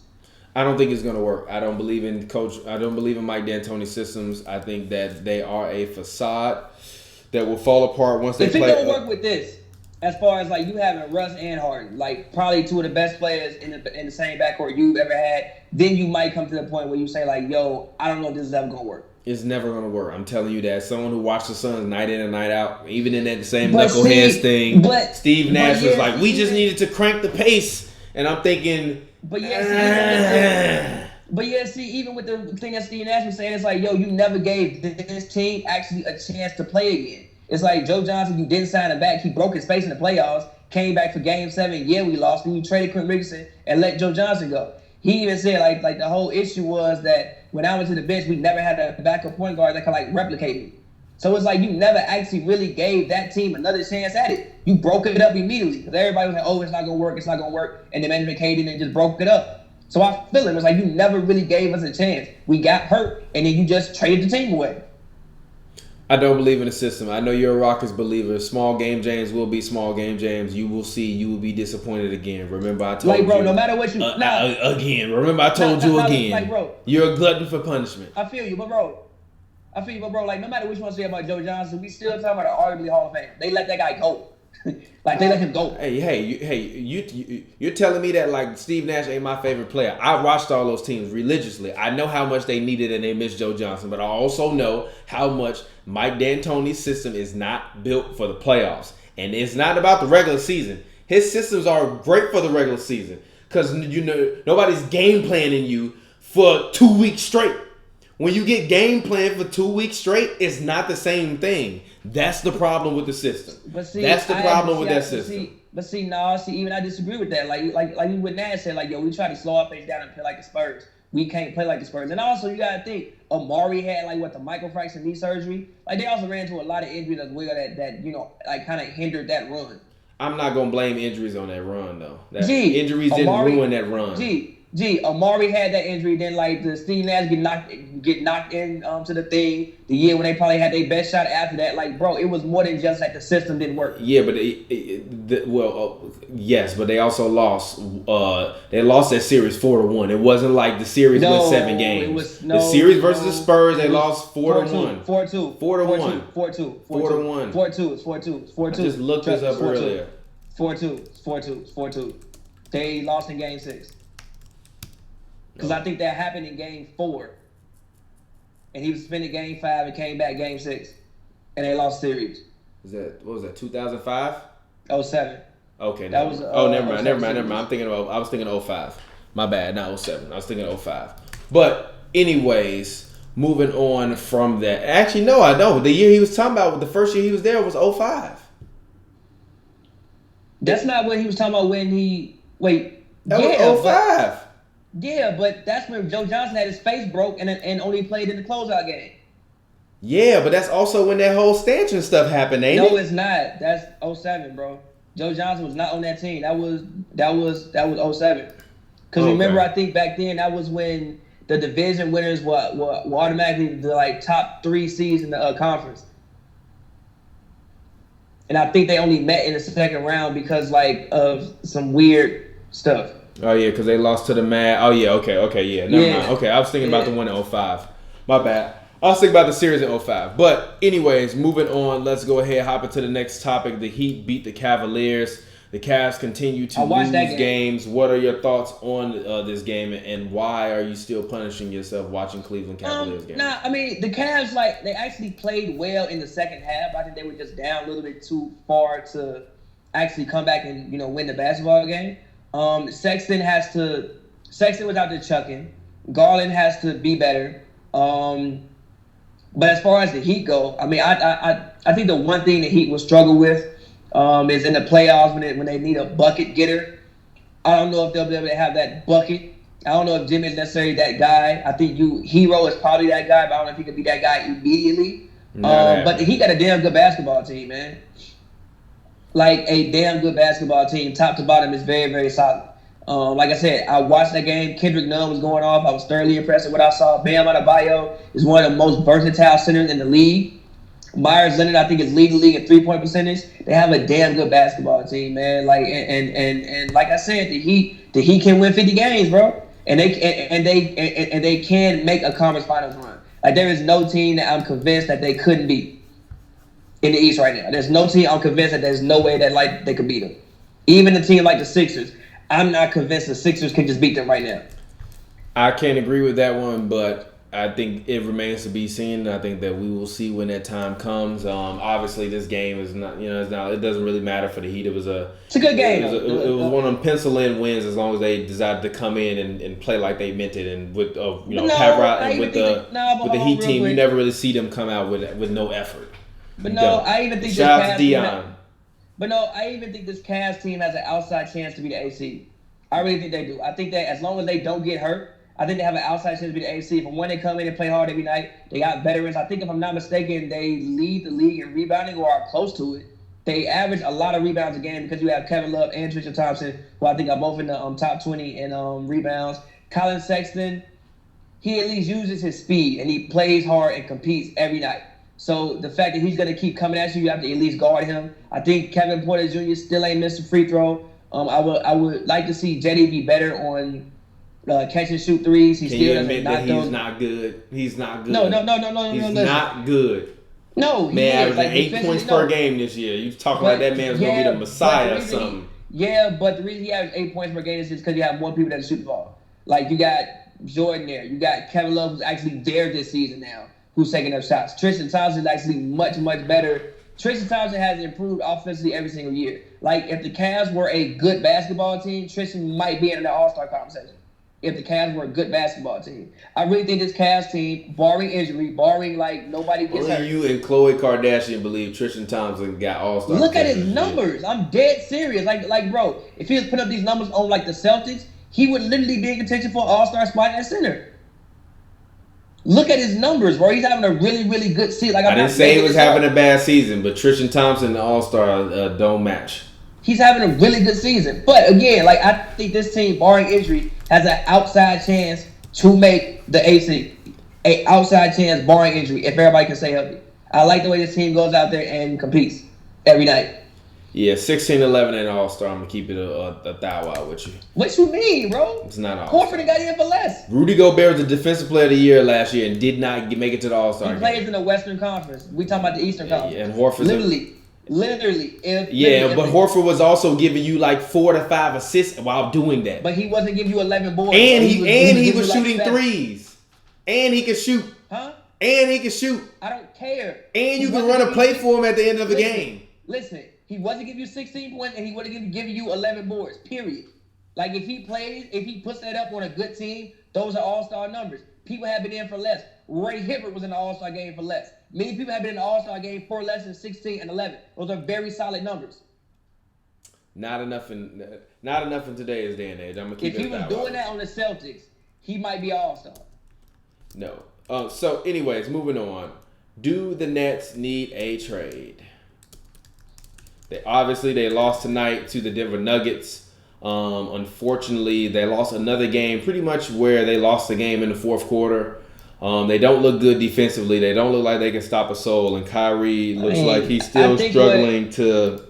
I don't think it's going to work. I don't believe in Mike D'Antoni's systems. I think that they are a facade that will fall apart once they play. If it don't work with this, as far as like you having Russ and Harden, like probably two of the best players in the same backcourt you've ever had, then you might come to the point where you say like, yo, I don't know if this is ever going to work. It's never going to work. I'm telling you that. Someone who watched the Suns night in and night out, even in that same knuckleheads thing, Steve Nash was like, we just needed to crank the pace. And I'm thinking... But even with the thing that Steve Nash was saying, it's like, yo, you never gave this team actually a chance to play again. It's like Joe Johnson, you didn't sign him back. He broke his face in the playoffs, came back for Game 7. Yeah, we lost. Then you traded Quentin Richardson and let Joe Johnson go. He even said, like the whole issue was that when I went to the bench, we never had a backup point guard that could, like, replicate me. So it's like you never actually really gave that team another chance at it. You broke it up immediately because everybody was like, oh, it's not going to work, and then management came in and just broke it up. So I feel it was like you never really gave us a chance. We got hurt, and then you just traded the team away. I don't believe in the system. I know you're a Rockets believer. Small game James will be small game James. You will see. You will be disappointed again. Remember, I told you. Bro, no matter what you again. Remember, I told you again. Bro, you're a glutton for punishment. I feel you, but bro, like no matter what you want to say about Joe Johnson, we still talking about an arguably Hall of Fame. They let that guy go. Like they let him go. You're telling me that like Steve Nash ain't my favorite player. I watched all those teams religiously. I know how much they needed and they missed Joe Johnson, but I also know how much Mike D'Antoni's system is not built for the playoffs, and it's not about the regular season. His systems are great for the regular season because nobody's game planning you for 2 weeks straight. When you get game planned for 2 weeks straight, it's not the same thing. That's the problem with the system. That's the problem with that system. Even I disagree with that. Like what Nash said, like, yo, we try to slow our pace down and play like the Spurs. We can't play like the Spurs. And also, you got to think, Amari had, the microfracture knee surgery. Like, they also ran into a lot of injuries as well that kind of hindered that run. I'm not going to blame injuries on that run, though. Injuries didn't ruin that run. Amari had that injury. Then, the Steve Nash get knocked in to the thing. The year when they probably had their best shot after that. Bro, it was more than just the system didn't work. Yeah, but yes, but they also lost. They lost that series 4-1. It wasn't like the series went 7 games. The series versus the Spurs, they lost 4-1. 4-2. 4-1. 4-2. 4-1. 4-2. I just looked this up earlier. 4-2. They lost in Game 6. Because I think that happened in Game 4. And he was spending Game 5 and came back Game 6. And they lost series. What was that, 2005? 07. Okay. That was. Never mind. I was thinking 05. My bad, not 07. I was thinking 05. But, anyways, moving on from that. Actually, no, I don't. The year he was talking about, the first year he was there was 05. That's not what he was talking about when he. Wait. That was 05. Yeah, but that's when Joe Johnson had his face broke and only played in the closeout game. Yeah, but that's also when that whole stanchion stuff happened, ain't it? No, it's not. That's 07, bro. Joe Johnson was not on that team. That was 07. Because remember, I think back then that was when the division winners were automatically the top 3 seeds in the conference. And I think they only met in the second round because of some weird stuff. Oh, yeah, because they lost to the Mavs. Oh, yeah, okay, yeah. Never mind. Okay, I was thinking about the one in 05. My bad. I was thinking about the series in 05. But, anyways, moving on. Let's go ahead, hop into the next topic. The Heat beat the Cavaliers. The Cavs continue to lose games. What are your thoughts on this game, and why are you still punishing yourself watching Cleveland Cavaliers games? I mean, the Cavs, they actually played well in the second half. I think they were just down a little bit too far to actually come back and, win the basketball game. Sexton was out there chucking. Garland has to be better. But as far as the Heat go, I mean, I think the one thing the Heat will struggle with is in the playoffs when they need a bucket getter. I don't know if they'll be able to have that bucket. I don't know if Jimmy is necessarily that guy. I think Hero is probably that guy, but I don't know if he could be that guy immediately. But the Heat got a damn good basketball team, man. A damn good basketball team, top to bottom, is very, very solid. Like I said, I watched that game. Kendrick Nunn was going off. I was thoroughly impressed with what I saw. Bam Adebayo is one of the most versatile centers in the league. Myers Leonard, I think, is leading the league in 3-point percentage. They have a damn good basketball team, man. And like I said, the Heat can win 50 games, bro. And they can make a conference finals run. There is no team that I'm convinced that they couldn't beat in the East right now. There's no team I'm convinced that there's no way that they could beat them. Even a team like the Sixers, I'm not convinced the Sixers can just beat them right now. I can't agree with that one, but I think it remains to be seen. I think that we will see when that time comes. Obviously, this game is not, it doesn't really matter for the Heat. It's a good game. It was one of them pencil-in wins as long as they decided to come in and play like they meant it. And with Pat Riley, with the Heat team, you never really see them come out with no effort. But no, I even think shout out to Dion. But no, I even think this Cavs team has an outside chance to be the AC. I really think they do. I think that as long as they don't get hurt, I think they have an outside chance to be the AC. From when they come in and play hard every night, they got veterans. I think if I'm not mistaken, they lead the league in rebounding or are close to it. They average a lot of rebounds a game because you have Kevin Love and Tristan Thompson, who I think are both in the top 20 in rebounds. Colin Sexton, he at least uses his speed and he plays hard and competes every night. So the fact that he's going to keep coming at you, you have to at least guard him. I think Kevin Porter Jr. still ain't missed a free throw. I would like to see JD be better on catch and shoot threes. He still doesn't knock those. He's not good. He's not good. No. He's not good. No, he man is. averaging 8 points per game this year. You talking like that man's gonna be the Messiah or something? But the reason he averaged 8 points per game is because you have more people that can shoot the ball. Like you got Jordan there, you got Kevin Love who's actually there this season now, who's taking up shots. Tristan Thompson is actually much better. Tristan Thompson has improved offensively every single year. Like if the Cavs were a good basketball team, Tristan might be in the All-Star conversation. If the Cavs were a good basketball team, I really think this Cavs team, barring injury, barring like nobody gets hurt. Only you and Khloe Kardashian believe Tristan Thompson got All-Star. Look at his numbers. I'm dead serious. Like, bro, if he was putting up these numbers on like the Celtics, he would literally be in contention for an All-Star spot at center. Look at his numbers, bro. He's having a really good season. Like I didn't say he was having a bad season, but Tristan Thompson and the All-Star don't match. He's having a really good season. But again, like I think this team, barring injury, has an outside chance to make the AC. An outside chance, barring injury, if everybody can stay healthy. I like the way this team goes out there and competes every night. Yeah, 16-11 in All-Star. I'm going to keep it a thou out with you. What you mean, bro? It's not All-Star. Horford got in for less. Rudy Gobert was the Defensive Player of the Year last year and did not make it to the All-Star He plays in the Western Conference. We talking about the Eastern Conference. Yeah, and Horford's Literally. But Horford was also giving you like 4 to 5 assists while doing that. But he wasn't giving you 11 boards. And he was shooting threes. And he could shoot. Huh? And he could shoot. I don't care. And you can run a play for him at the end of the game. Listen, he wasn't giving you 16 points and he wasn't giving you 11 boards, period. Like if he puts that up on a good team, those are all-star numbers. People have been in for less. Ray Hibbert was in the all-star game for less. Many people have been in the all-star game for less than 16 and 11. Those are very solid numbers. Not enough in today's day and age. I'm gonna keep if it he was doing that on the Celtics, he might be an all-star. No. So anyways, moving on. Do the Nets need a trade? They lost tonight to the Denver Nuggets. Unfortunately, they lost another game pretty much where they lost the game in the fourth quarter. They don't look good defensively. They don't look like they can stop a soul. And Kyrie looks like he's still struggling to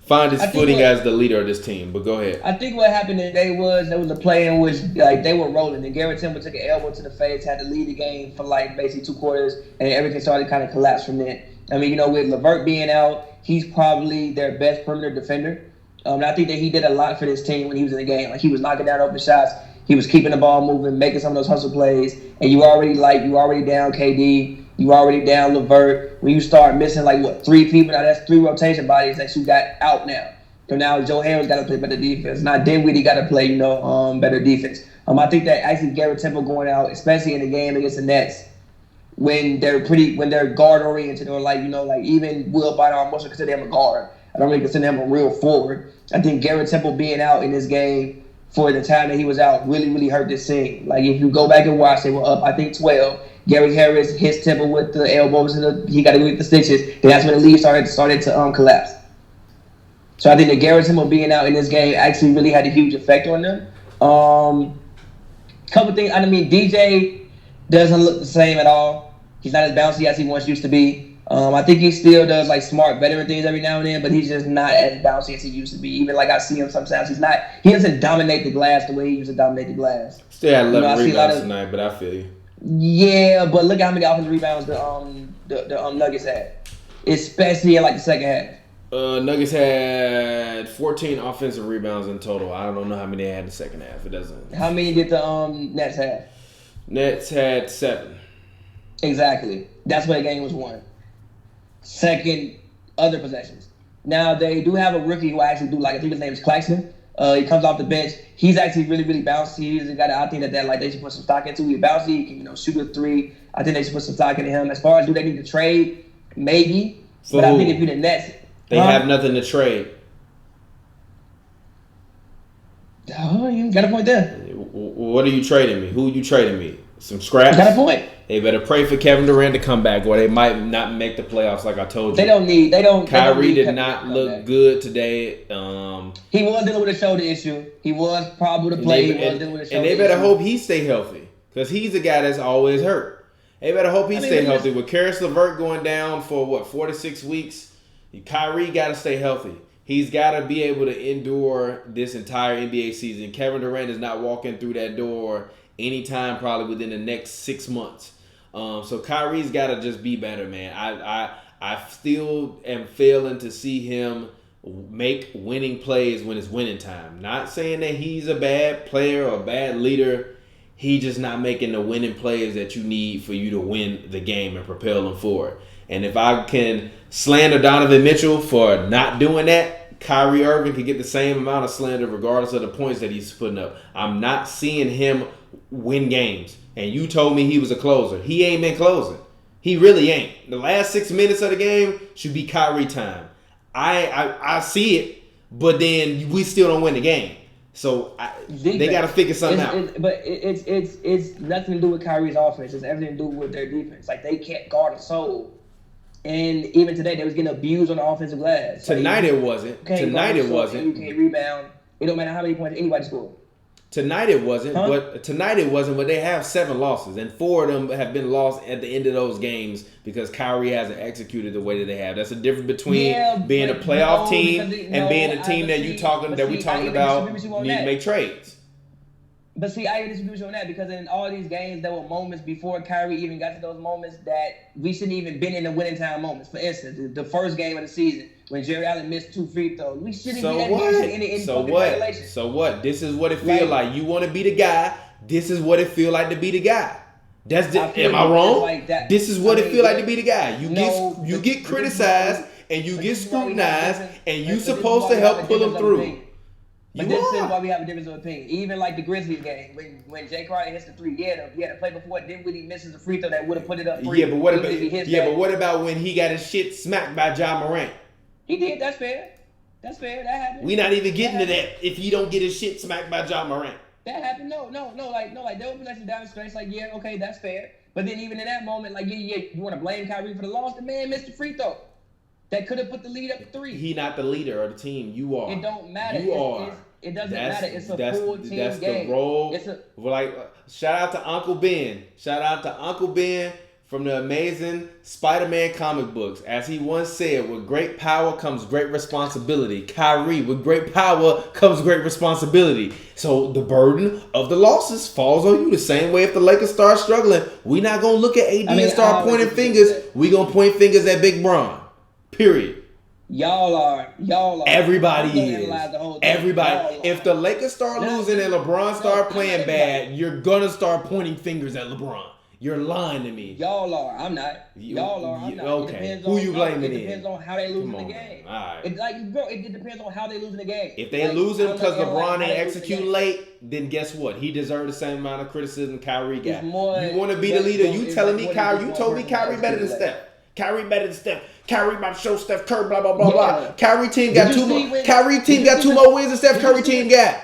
find his footing as the leader of this team. But go ahead. I think what happened today was there was a play in which like they were rolling. And Garrett Temple took an elbow to the face, had to lead the game for like basically 2 quarters. And everything started to kind of collapse from there. I mean, with LeVert being out, he's probably their best perimeter defender. And I think that he did a lot for this team when he was in the game. Like he was knocking down open shots. He was keeping the ball moving, making some of those hustle plays. And you already down KD. You already down LeVert. When you start missing 3 people, now that's 3 rotation bodies that you got out now. So now Joe Harris got to play better defense. Now Dinwiddie got to play, better defense. I think that actually Garrett Temple going out, especially in the game against the Nets, when they're guard oriented or even Will Bynum, I mostly consider him a guard. I don't really consider him a real forward. I think Garrett Temple being out in this game for the time that he was out really hurt this team. Like if you go back and watch, they were up, I think 12. Gary Harris hits Temple with the elbows and he got to get the stitches. And that's when the lead started to collapse. So I think that Garrett Temple being out in this game actually really had a huge effect on them. Couple things. I mean, DJ doesn't look the same at all. He's not as bouncy as he once used to be. I think he still does smart veteran things every now and then, but he's just not as bouncy as he used to be. Even I see him sometimes, he doesn't dominate the glass the way he used to dominate the glass. Still had 11 rebounds tonight, but I feel you. Yeah, but look at how many offensive rebounds the Nuggets had, especially in the second half. Nuggets had 14 offensive rebounds in total. I don't know how many they had in the second half. It doesn't. How many did the Nets have? Nets had 7. Exactly. That's where the game was won. Second, other possessions. Now, they do have a rookie who I actually do like. I think his name is Claxton. He comes off the bench. He's actually really bouncy. He's a guy that I think that they should put some stock into. He's bouncy. He can shoot a 3. I think they should put some stock into him. As far as do they need to trade, maybe. For but who? I think if you're the Nets, they have nothing to trade. Oh, you got a point there. What are you trading me? Who are you trading me? Some scraps? Got a point. They better pray for Kevin Durant to come back, or they might not make the playoffs. Like I told you, Kyrie did not look good today. He was dealing with a shoulder issue. He was probably to play. He was dealing with a shoulder issue. And they better hope he stay healthy, because he's a guy that's always hurt. They better hope he stay healthy. With Karis LeVert going down for 4 to 6 weeks, Kyrie got to stay healthy. He's got to be able to endure this entire NBA season. Kevin Durant is not walking through that door anytime probably within the next 6 months. So Kyrie's got to just be better, man. I still am failing to see him make winning plays when it's winning time. Not saying that he's a bad player or a bad leader. He just not making the winning plays that you need for you to win the game and propel them forward. And if I can slander Donovan Mitchell for not doing that, Kyrie Irving could get the same amount of slander regardless of the points that he's putting up. I'm not seeing him win games. And you told me he was a closer. He ain't been closing. He really ain't. The last 6 minutes of the game should be Kyrie time. I see it, but then we still don't win the game. So they got to figure something out. But it's nothing to do with Kyrie's offense. It's everything to do with their defense. Like, they can't guard a soul. And even today, they was getting abused on the offensive glass. Tonight it wasn't. Tonight it wasn't. You can't rebound. It don't matter how many points anybody scored. Tonight it wasn't, but they have 7 losses, and 4 of them have been lost at the end of those games because Kyrie hasn't executed the way that they have. That's the difference between being a playoff team and being a team that we talking about need to make trades. But see, I disagree with you on that because in all these games, there were moments before Kyrie even got to those moments that we shouldn't even been in the winning time moments. For instance, the first game of the season when Jerry Allen missed 2 free throws, we shouldn't be in regulation. So what? This is what it feels like. You want to be the guy. This is what it feel like to be the guy. Am I wrong? Like this is what it feel like to be the guy. You get criticized and you get scrutinized, and you supposed to help pull them through. But this is why we have a difference of opinion. Even like the Grizzlies game, when Jay Crowder hits the 3, he had to play before it. Then when he misses a free throw that would have put it up 3. Yeah, but what about when he got his shit smacked by Ja Morant? He did. That's fair. That happened. We not even getting to that if he don't get his shit smacked by Ja Morant. That happened. No. Like there were some down stretch. Like, yeah, okay, that's fair. But then even in that moment, like, you want to blame Kyrie for the loss? The man missed the free throw. That could have put the lead up to 3. He not the leader of the team. You are. It don't matter. It doesn't matter. It's a full team game. That's the role. Shout out to Uncle Ben. Shout out to Uncle Ben from the amazing Spider-Man comic books. As he once said, with great power comes great responsibility. Kyrie, with great power comes great responsibility. So the burden of the losses falls on you. The same way if the Lakers start struggling, we not going to look at AD and start pointing fingers. We going to point fingers at Big Bron. Period. Y'all are. Everybody is. Everybody. If the Lakers start losing and LeBron start playing bad, you're gonna start pointing fingers at LeBron. You're lying to me. Y'all are. I'm not. Y'all are. I'm not. Okay. Who you blaming? It depends on how they lose in the game. All right. It depends on how they lose in the game. If they losing because LeBron ain't execute late, then guess what? He deserved the same amount of criticism Kyrie got. You want to be the leader? You telling me Kyrie? You told me Kyrie better than Steph. Kyrie better than Steph. Kyrie about to show Steph Curry, blah, blah, blah, blah. Kyrie team got 2 more. Kyrie team got 2 more wins than Steph Curry team got.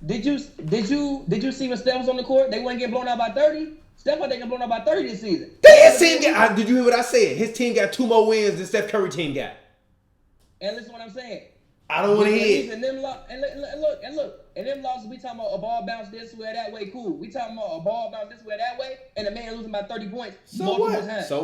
Did you see when Steph was on the court? They wouldn't get blown out by 30. Steph wasn't getting blown out by 30 this season. Did you hear what I said? His team got 2 more wins than Steph Curry team got. And listen to what I'm saying. I don't want to hear it. And them losses, we talking about a ball bounce this way, that way, cool. We talking about a ball bounce this way, that way, and a man losing by 30 points. So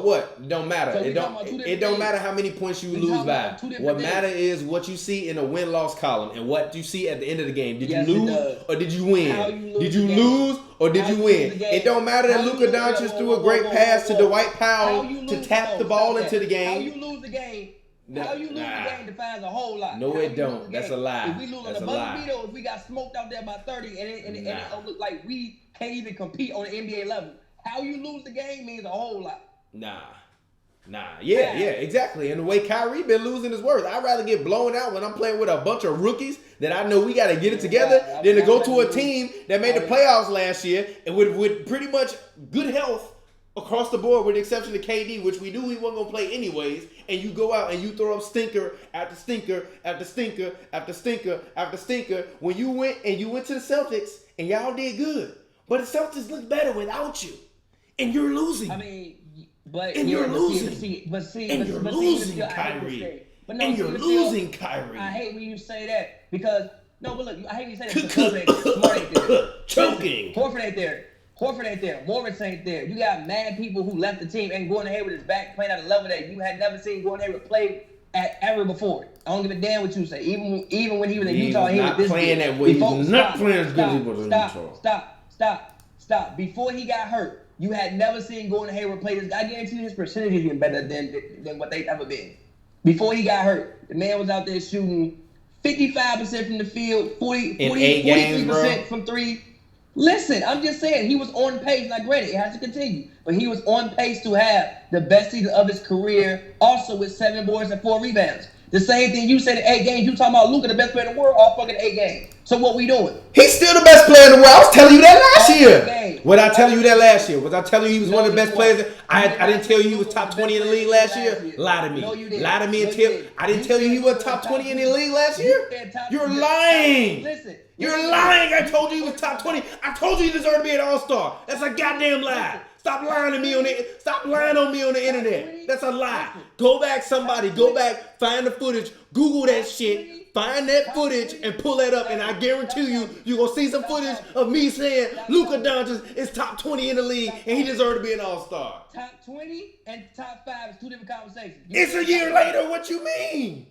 what? It don't matter. It don't matter how many points you lose by. What matter is what you see in a win-loss column and what you see at the end of the game. Did you lose or did you win? Did you lose or did you win? It don't matter that Luka Doncic threw a great pass to Dwight Powell to tap the ball into the game. How you lose the game? How you lose the game defines a whole lot. No, it don't. That's a lie. If we lose on the buzzer beater, if we got smoked out there by 30, and it don't look like we can't even compete on the NBA level, how you lose the game means a whole lot. Nah. Yeah, exactly. And the way Kyrie been losing his worth, I'd rather get blown out when I'm playing with a bunch of rookies that I know we got to get it together than to go to a team that made the playoffs last year and with pretty much good health across the board, with the exception of KD, which we knew he wasn't going to play anyways, and you go out and you throw up stinker after stinker after stinker after stinker after stinker when you went to the Celtics and y'all did good. But the Celtics look better without you. And you're losing. I mean, but you're losing. You're losing, Kyrie. And you're losing, Kyrie. I hate when you say that because, no, but look, I hate when you say that because Horford ain't there. Choking. Horford ain't there. Horford ain't there. Morris ain't there. You got mad people who left the team, and Gordon Hayward is back playing at a level that you had never seen Gordon Hayward play at ever before. I don't give a damn what you say. Even when he was in Utah, he was this playing good. that way. He was not playing as good as he was in Utah. Stop. Before he got hurt, you had never seen Gordon Hayward play this. I guarantee you his percentage is even better than what they've ever been. Before he got hurt, the man was out there shooting 55% from the field, 43% from three. Listen, I'm just saying, he was on pace. Now, granted, it has to continue, but he was on pace to have the best season of his career, also with 7 boards and 4 rebounds. The same thing you said in 8 games. You talking about Luka, the best player in the world, all fucking 8 games. So what we doing? He's still the best player in the world. I was telling you that last year. Was I telling you that last year? Was I telling you he was one of the best players? I didn't tell you he was top 20 in the league last year? Lie to me. Lie to me and tell. I didn't tell you he was top 20 in the league last year? You're lying. Listen. You're lying. I told you he was top 20. I told you he deserved to be an all-star. That's a goddamn lie. Stop lying on me on the internet. That's a lie. Go back, somebody. Go back, find the footage, Google that shit, find that footage, and pull that up. And I guarantee you're going to see some footage of me saying Luka Doncic is top 20 in the league and he deserved to be an all-star. Top 20 and top 5 is 2 different conversations. It's a year later. What you mean?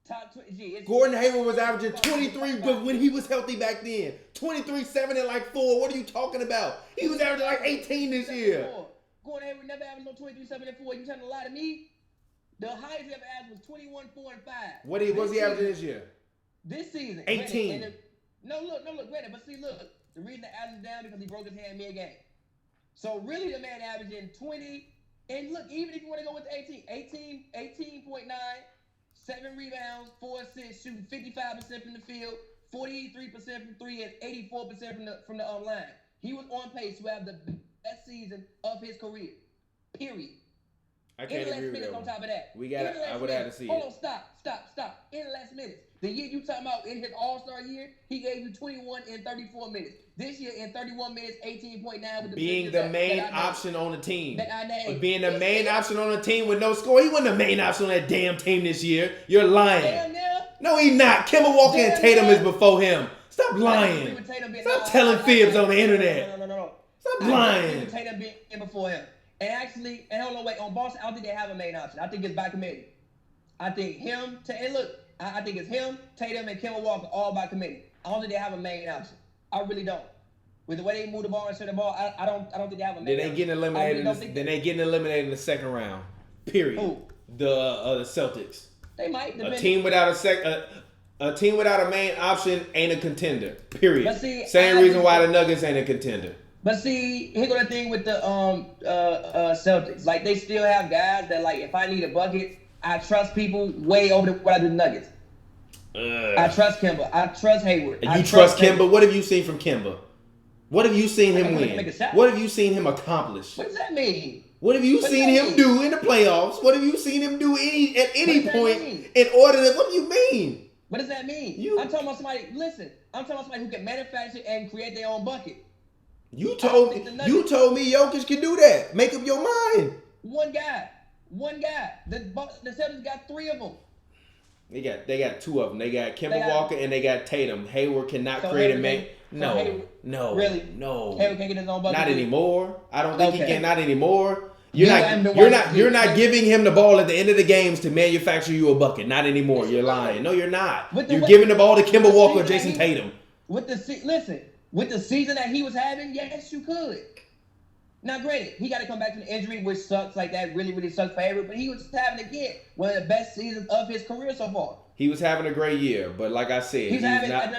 Top 20. Gordon Hayward was averaging 23, but when he was healthy back then, 23, 7, and 4. What are you talking about? He was averaging 18 this year. Gordon Hayward never averaged no 23, 7, and 4. You trying to lie to me? The highest he ever averaged was 21, 4, and 5. What was he averaging this year? This season. 18. Look, granted, but see, look. The reason the average is down because he broke his hand mid-game. So really the man averaging 20, and look, even if you want to go with the 18.9, 7 rebounds, 4 assists, shooting 55% from the field, 43% from 3, and 84% from the line. He was on pace to have the best season of his career. Period. I can't agree with that. On top of that, I would have to see it. Hold on, stop. In the last minutes. The year you talking about in his All-Star year, he gave you 21 in 34 minutes. This year in 31 minutes, 18.9 with the being the main option on the team. Being the main main option on the team with no score. He wasn't the main option on that damn team this year. You're lying. Damn near. No, he's not. Kemba Walker and Tatum is before him. Stop lying. Stop telling fibs on the internet. No. Stop lying. Tatum being before him. And hold on, wait. On Boston, I don't think they have a main option. I think it's by committee. I think him, and look, I think it's him, Tatum, and Kemba Walker all by committee. I don't think they have a main option. I really don't. With the way they move the ball and shut the ball, I don't think they have a main option. Then they getting eliminated in the second round. Period. Who? The Celtics. They might. A team without a main option ain't a contender. Period. But see, same reason why the Nuggets ain't a contender. But see, here go the thing with the Celtics. Like, they still have guys that, like, if I need a bucket, I trust people way over what I do the Nuggets. I trust Kemba. I trust Hayward. And you trust Kemba? What have you seen from Kemba? What have you seen him win? What have you seen him accomplish? What does that mean? What have you seen him do in the playoffs? What have you seen him do at any point in order to... What do you mean? What does that mean? I'm talking about somebody... Listen, I'm talking about somebody who can manufacture and create their own bucket. You told me Jokic can do that. Make up your mind. One guy. The Celtics got 3 of them. They got 2 of them. They got Kemba Walker and they got Tatum. Hayward cannot create a man. No. Really? No. Hayward can't get his own bucket. Not anymore. I don't think he can. Not anymore. You're not giving him the ball at the end of the games to manufacture you a bucket. Not anymore. You're lying. No, you're not. You're giving the ball to Kemba Walker or Jason Tatum. With the season that he was having, yes, you could. Now, granted, he got to come back from the injury, which sucks. Like, that really, really sucks for Hayward. But he was having, again, one of the best seasons of his career so far. He was having a great year, but like I said, he's having not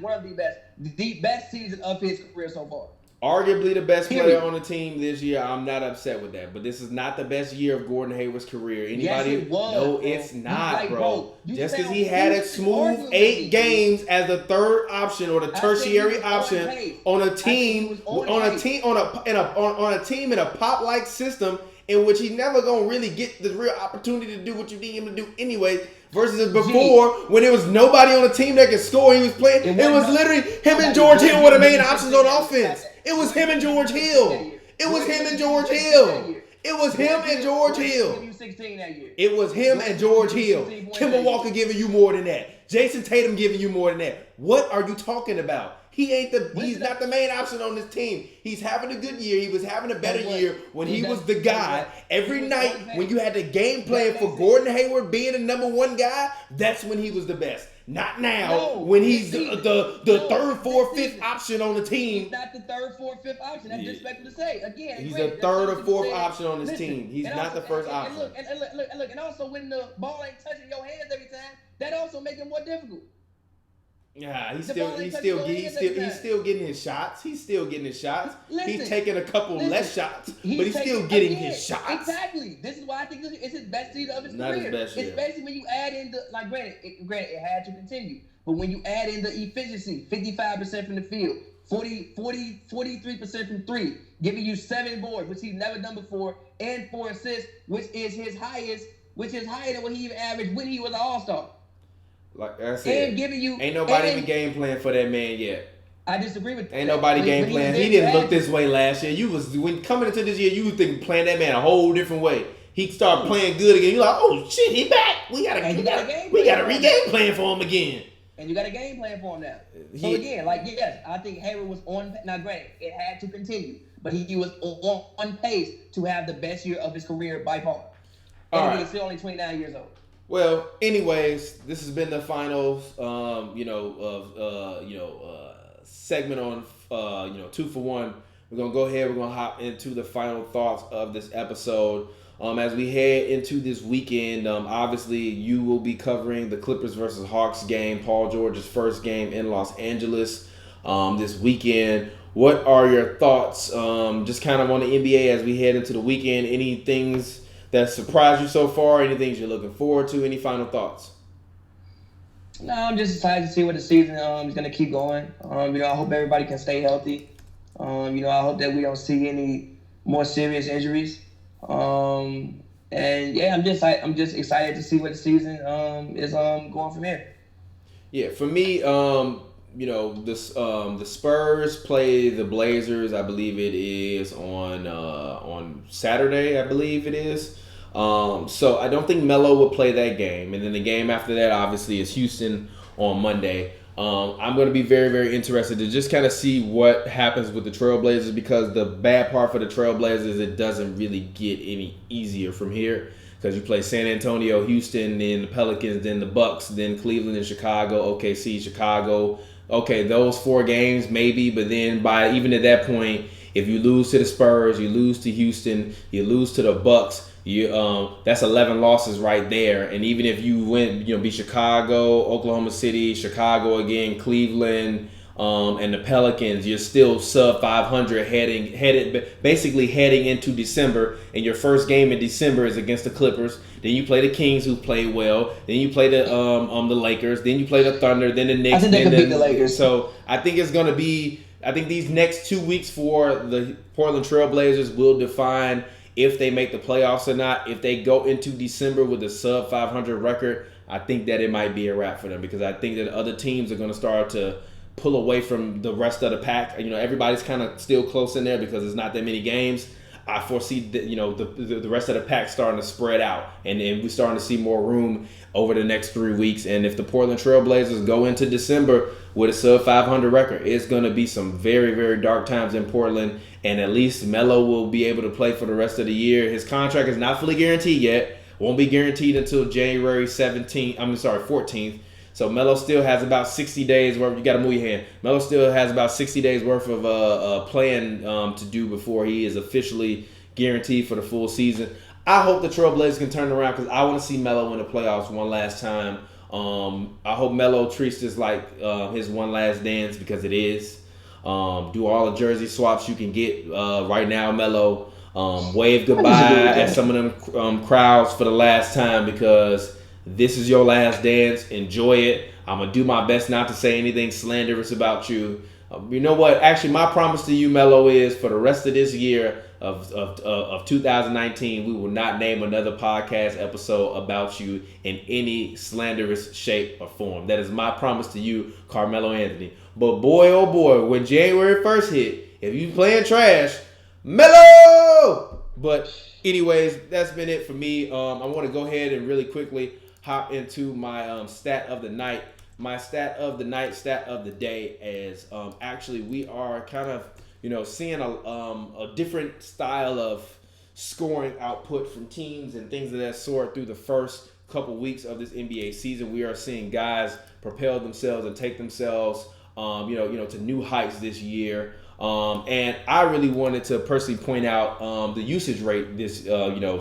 one of the best. The best season of his career so far. Arguably the best player on the team this year. I'm not upset with that, but this is not the best year of Gordon Hayward's career. Anybody? Yes, it was, no, bro. it's not, bro. Just because he had a smooth 8 games as the third option or the tertiary option on a team on a team in a pop-like system in which he's never gonna really get the real opportunity to do what you need him to do anyway. Versus before, when there was nobody on the team that could score, he was playing. It was literally him and George Hill were the main options on offense. It was him and George Hill. It was him and George Hill. It was him and George Hill. It was him and George Hill. Kemba Walker giving you more than that. Jason Tatum giving you more than that. What are you talking about? He's not the main option on this team. He's having a good year. He was having a better year when he was the guy. Every night when you had the game plan for Gordon Hayward being the number one guy, that's when he was the best. Not now when he's the third, fourth, fifth option on the team. He's not the third, fourth, fifth option. That's disrespectful to say. Again, he's the third or fourth option on this team. He's not the first option. Look, and also when the ball ain't touching your hands every time, that also makes it more difficult. Yeah, he's still getting his shots. He's taking a couple less shots, but he's still getting his shots. Exactly. This is why I think it's his best season of his career. Not his best year. Especially when you add in the granted it had to continue, but when you add in the efficiency, 55% from the field, 43% from three, giving you 7 boards, which he's never done before, and 4 assists, which is higher than what he even averaged when he was an All-Star. Like I said, ain't nobody even game plan for that man yet. I disagree with that. Ain't nobody game plan. He didn't look this way last year. When coming into this year, you was thinking playing that man a whole different way. He started playing good again. You're like, oh shit, he back. We got a re-game plan for him again. And you got a game plan for him now. So again, yes, I think Hayward was on. Now, granted, it had to continue, but he was on pace to have the best year of his career by far. And he's still only 29 years old. Well, anyways, this has been the final, segment on, 2 for 1. We're gonna go ahead. We're gonna hop into the final thoughts of this episode. As we head into this weekend, obviously you will be covering the Clippers versus Hawks game, Paul George's first game in Los Angeles this weekend. What are your thoughts, just kind of on the NBA as we head into the weekend? Any things that surprised you so far? Any things you're looking forward to? Any final thoughts? No, I'm just excited to see what the season is going to keep going. I hope everybody can stay healthy. I hope that we don't see any more serious injuries. I'm just excited to see what the season is going from here. Yeah, for me, the Spurs play the Blazers. I believe it is on Saturday. I believe it is. So I don't think Melo will play that game, and then the game after that obviously is Houston on Monday. I'm going to be very, very interested to just kind of see what happens with the TRAILBLAZERS, because the bad part for the TRAILBLAZERS, it doesn't really get any easier from here, because you play San Antonio, Houston, then the Pelicans, then the Bucks, then Cleveland and Chicago, OKC, Chicago. Okay, those 4 games maybe, but then even at that point, if you lose to the Spurs, you lose to Houston, you lose to the Bucks, that's 11 losses right there. And even if you win, beat Chicago, Oklahoma City, Chicago again, Cleveland, and the Pelicans, you're still sub 500 heading into December. And your first game in December is against the Clippers. Then you play the Kings, who play well. Then you play the Lakers. Then you play the Thunder. Then the Knicks. I think they can beat the Lakers. So I think it's going to be. I think these next 2 weeks for the Portland TRAILBLAZERS will define if they make the playoffs or not. If they go into December with a sub 500 record, I think that it might be a wrap for them, because I think that other teams are going to start to pull away from the rest of the pack. Everybody's kind of still close in there because there's not that many games. I foresee that, the rest of the pack starting to spread out, and we're starting to see more room over the next 3 weeks. And if the Portland TRAILBLAZERS go into December with a sub 500 record, it's going to be some very, very dark times in Portland. And at least Melo will be able to play for the rest of the year. His contract is not fully guaranteed yet. Won't be guaranteed until January 14th. So Melo still has about 60 days worth. You got to move your hand. Melo still has about 60 days worth of playing to do before he is officially guaranteed for the full season. I hope the TRAILBLAZERS can turn around, because I want to see Melo in the playoffs one last time. I hope Melo treats this like his one last dance, because it is. Do all the jersey swaps you can get right now, Melo. Wave goodbye at some of them crowds for the last time, because this is your last dance. Enjoy it. I'm going to do my best not to say anything slanderous about you. You know what? Actually, my promise to you, Melo, is for the rest of this year of 2019, we will not name another podcast episode about you in any slanderous shape or form. That is my promise to you, Carmelo Anthony. But boy, oh boy, when January 1st hit, if you playing trash, Melo! But anyways, that's been it for me. I want to go ahead and really quickly hop into my stat of the night. my stat of the night, stat of the day is actually we are kind of seeing a different style of scoring output from teams and things of that sort through the first couple weeks of this NBA season. We are seeing guys propel themselves and take themselves to new heights this year. And I really wanted to personally point out the usage rate this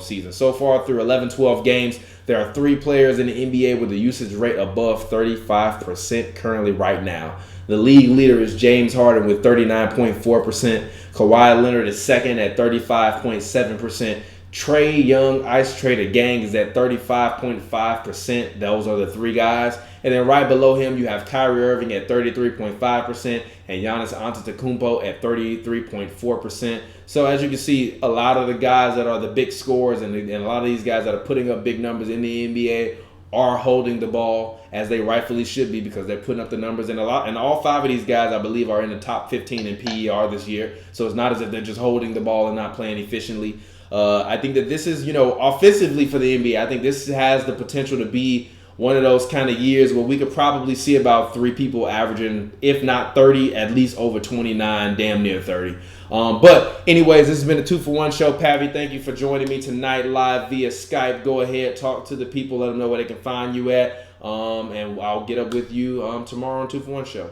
season. So far through 11-12 games, there are 3 players in the NBA with a usage rate above 35% currently right now. The league leader is James Harden with 39.4%. Kawhi Leonard is second at 35.7%. Trae Young, Ice Trader Gang, is at 35.5%. Those are the 3 guys. And then right below him, you have Kyrie Irving at 33.5% and Giannis Antetokounmpo at 33.4%. So as you can see, a lot of the guys that are the big scorers and a lot of these guys that are putting up big numbers in the NBA are holding the ball as they rightfully should be, because they're putting up the numbers. And all 5 of these guys, I believe, are in the top 15 in PER this year. So it's not as if they're just holding the ball and not playing efficiently. I think that this is, offensively for the NBA, I think this has the potential to be one of those kind of years where we could probably see about 3 people averaging, if not 30, at least over 29, damn near 30. But anyways, this has been a 2-for-1 show. Pavy, thank you for joining me tonight live via Skype. Go ahead, talk to the people, let them know where they can find you at. And I'll get up with you tomorrow on 2-for-1 show.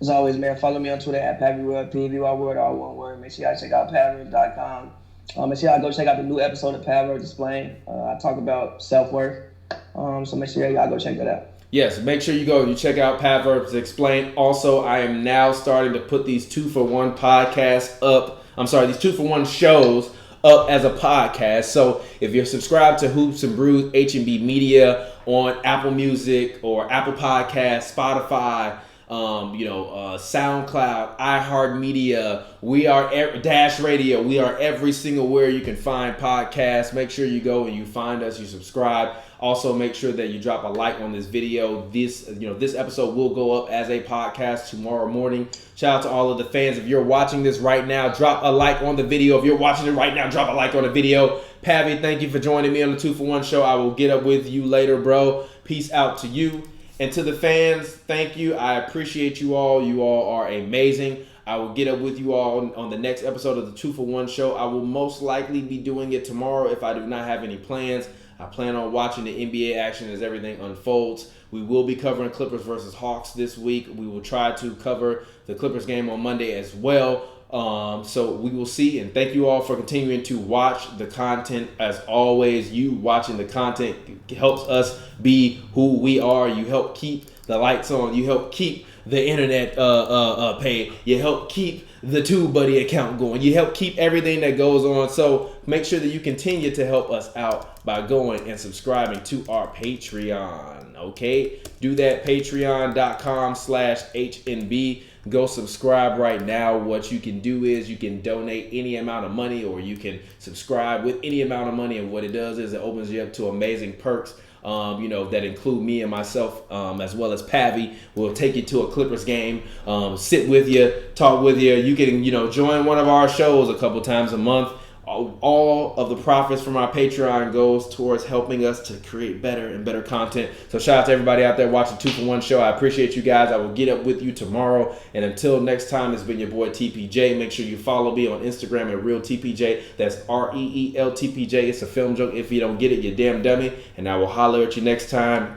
As always, man, follow me on Twitter at PavyWorld, PavyWorld, all one word. Make sure y'all check out Pavy.com. Make sure y'all go check out the new episode of Pavy Displaying. I talk about self-worth. So make sure y'all go check that out. Yes, make sure you check out Pavy Explain. Also, I am now starting to put these 2-for-1 podcasts up. These 2-for-1 shows up as a podcast. So if you're subscribed to Hoops and Brews H&B Media on Apple Music or Apple Podcasts, Spotify, SoundCloud, iHeartMedia, we are Dash Radio. We are every single where you can find podcasts. Make sure you go and you find us, you subscribe. Also, make sure that you drop a like on this video. This episode will go up as a podcast tomorrow morning. Shout out to all of the fans. If you're watching this right now, drop a like on the video. If you're watching it right now, drop a like on the video. Pavy, thank you for joining me on the 2-for-1 show. I will get up with you later, bro. Peace out to you. And to the fans, thank you. I appreciate you all. You all are amazing. I will get up with you all on the next episode of the 2-for-1 show. I will most likely be doing it tomorrow if I do not have any plans. I plan on watching the NBA action as everything unfolds. We will be covering Clippers versus Hawks this week. We will try to cover the Clippers game on Monday as well. So we will see, and thank you all for continuing to watch the content. As always, you watching the content helps us be who we are. You help keep the lights on. You help keep the internet paid. You help keep the TubeBuddy account going. You help keep everything that goes on. So make sure that you continue to help us out by going and subscribing to our Patreon. Okay, do that. Patreon.com/HNB. Go subscribe right now. What you can do is you can donate any amount of money, or you can subscribe with any amount of money. And what it does is it opens you up to amazing perks, that include me and myself, as well as Pavy. We'll take you to a Clippers game, sit with you, talk with you. You can, join one of our shows a couple times a month. All of the profits from our Patreon goes towards helping us to create better and better content. So shout out to everybody out there watching 2-for-1 show. I appreciate you guys. I will get up with you tomorrow. And until next time, it's been your boy TPJ. Make sure you follow me on Instagram at RealTPJ. That's REELTPJ. It's a film joke. If you don't get it, you're damn dummy. And I will holler at you next time.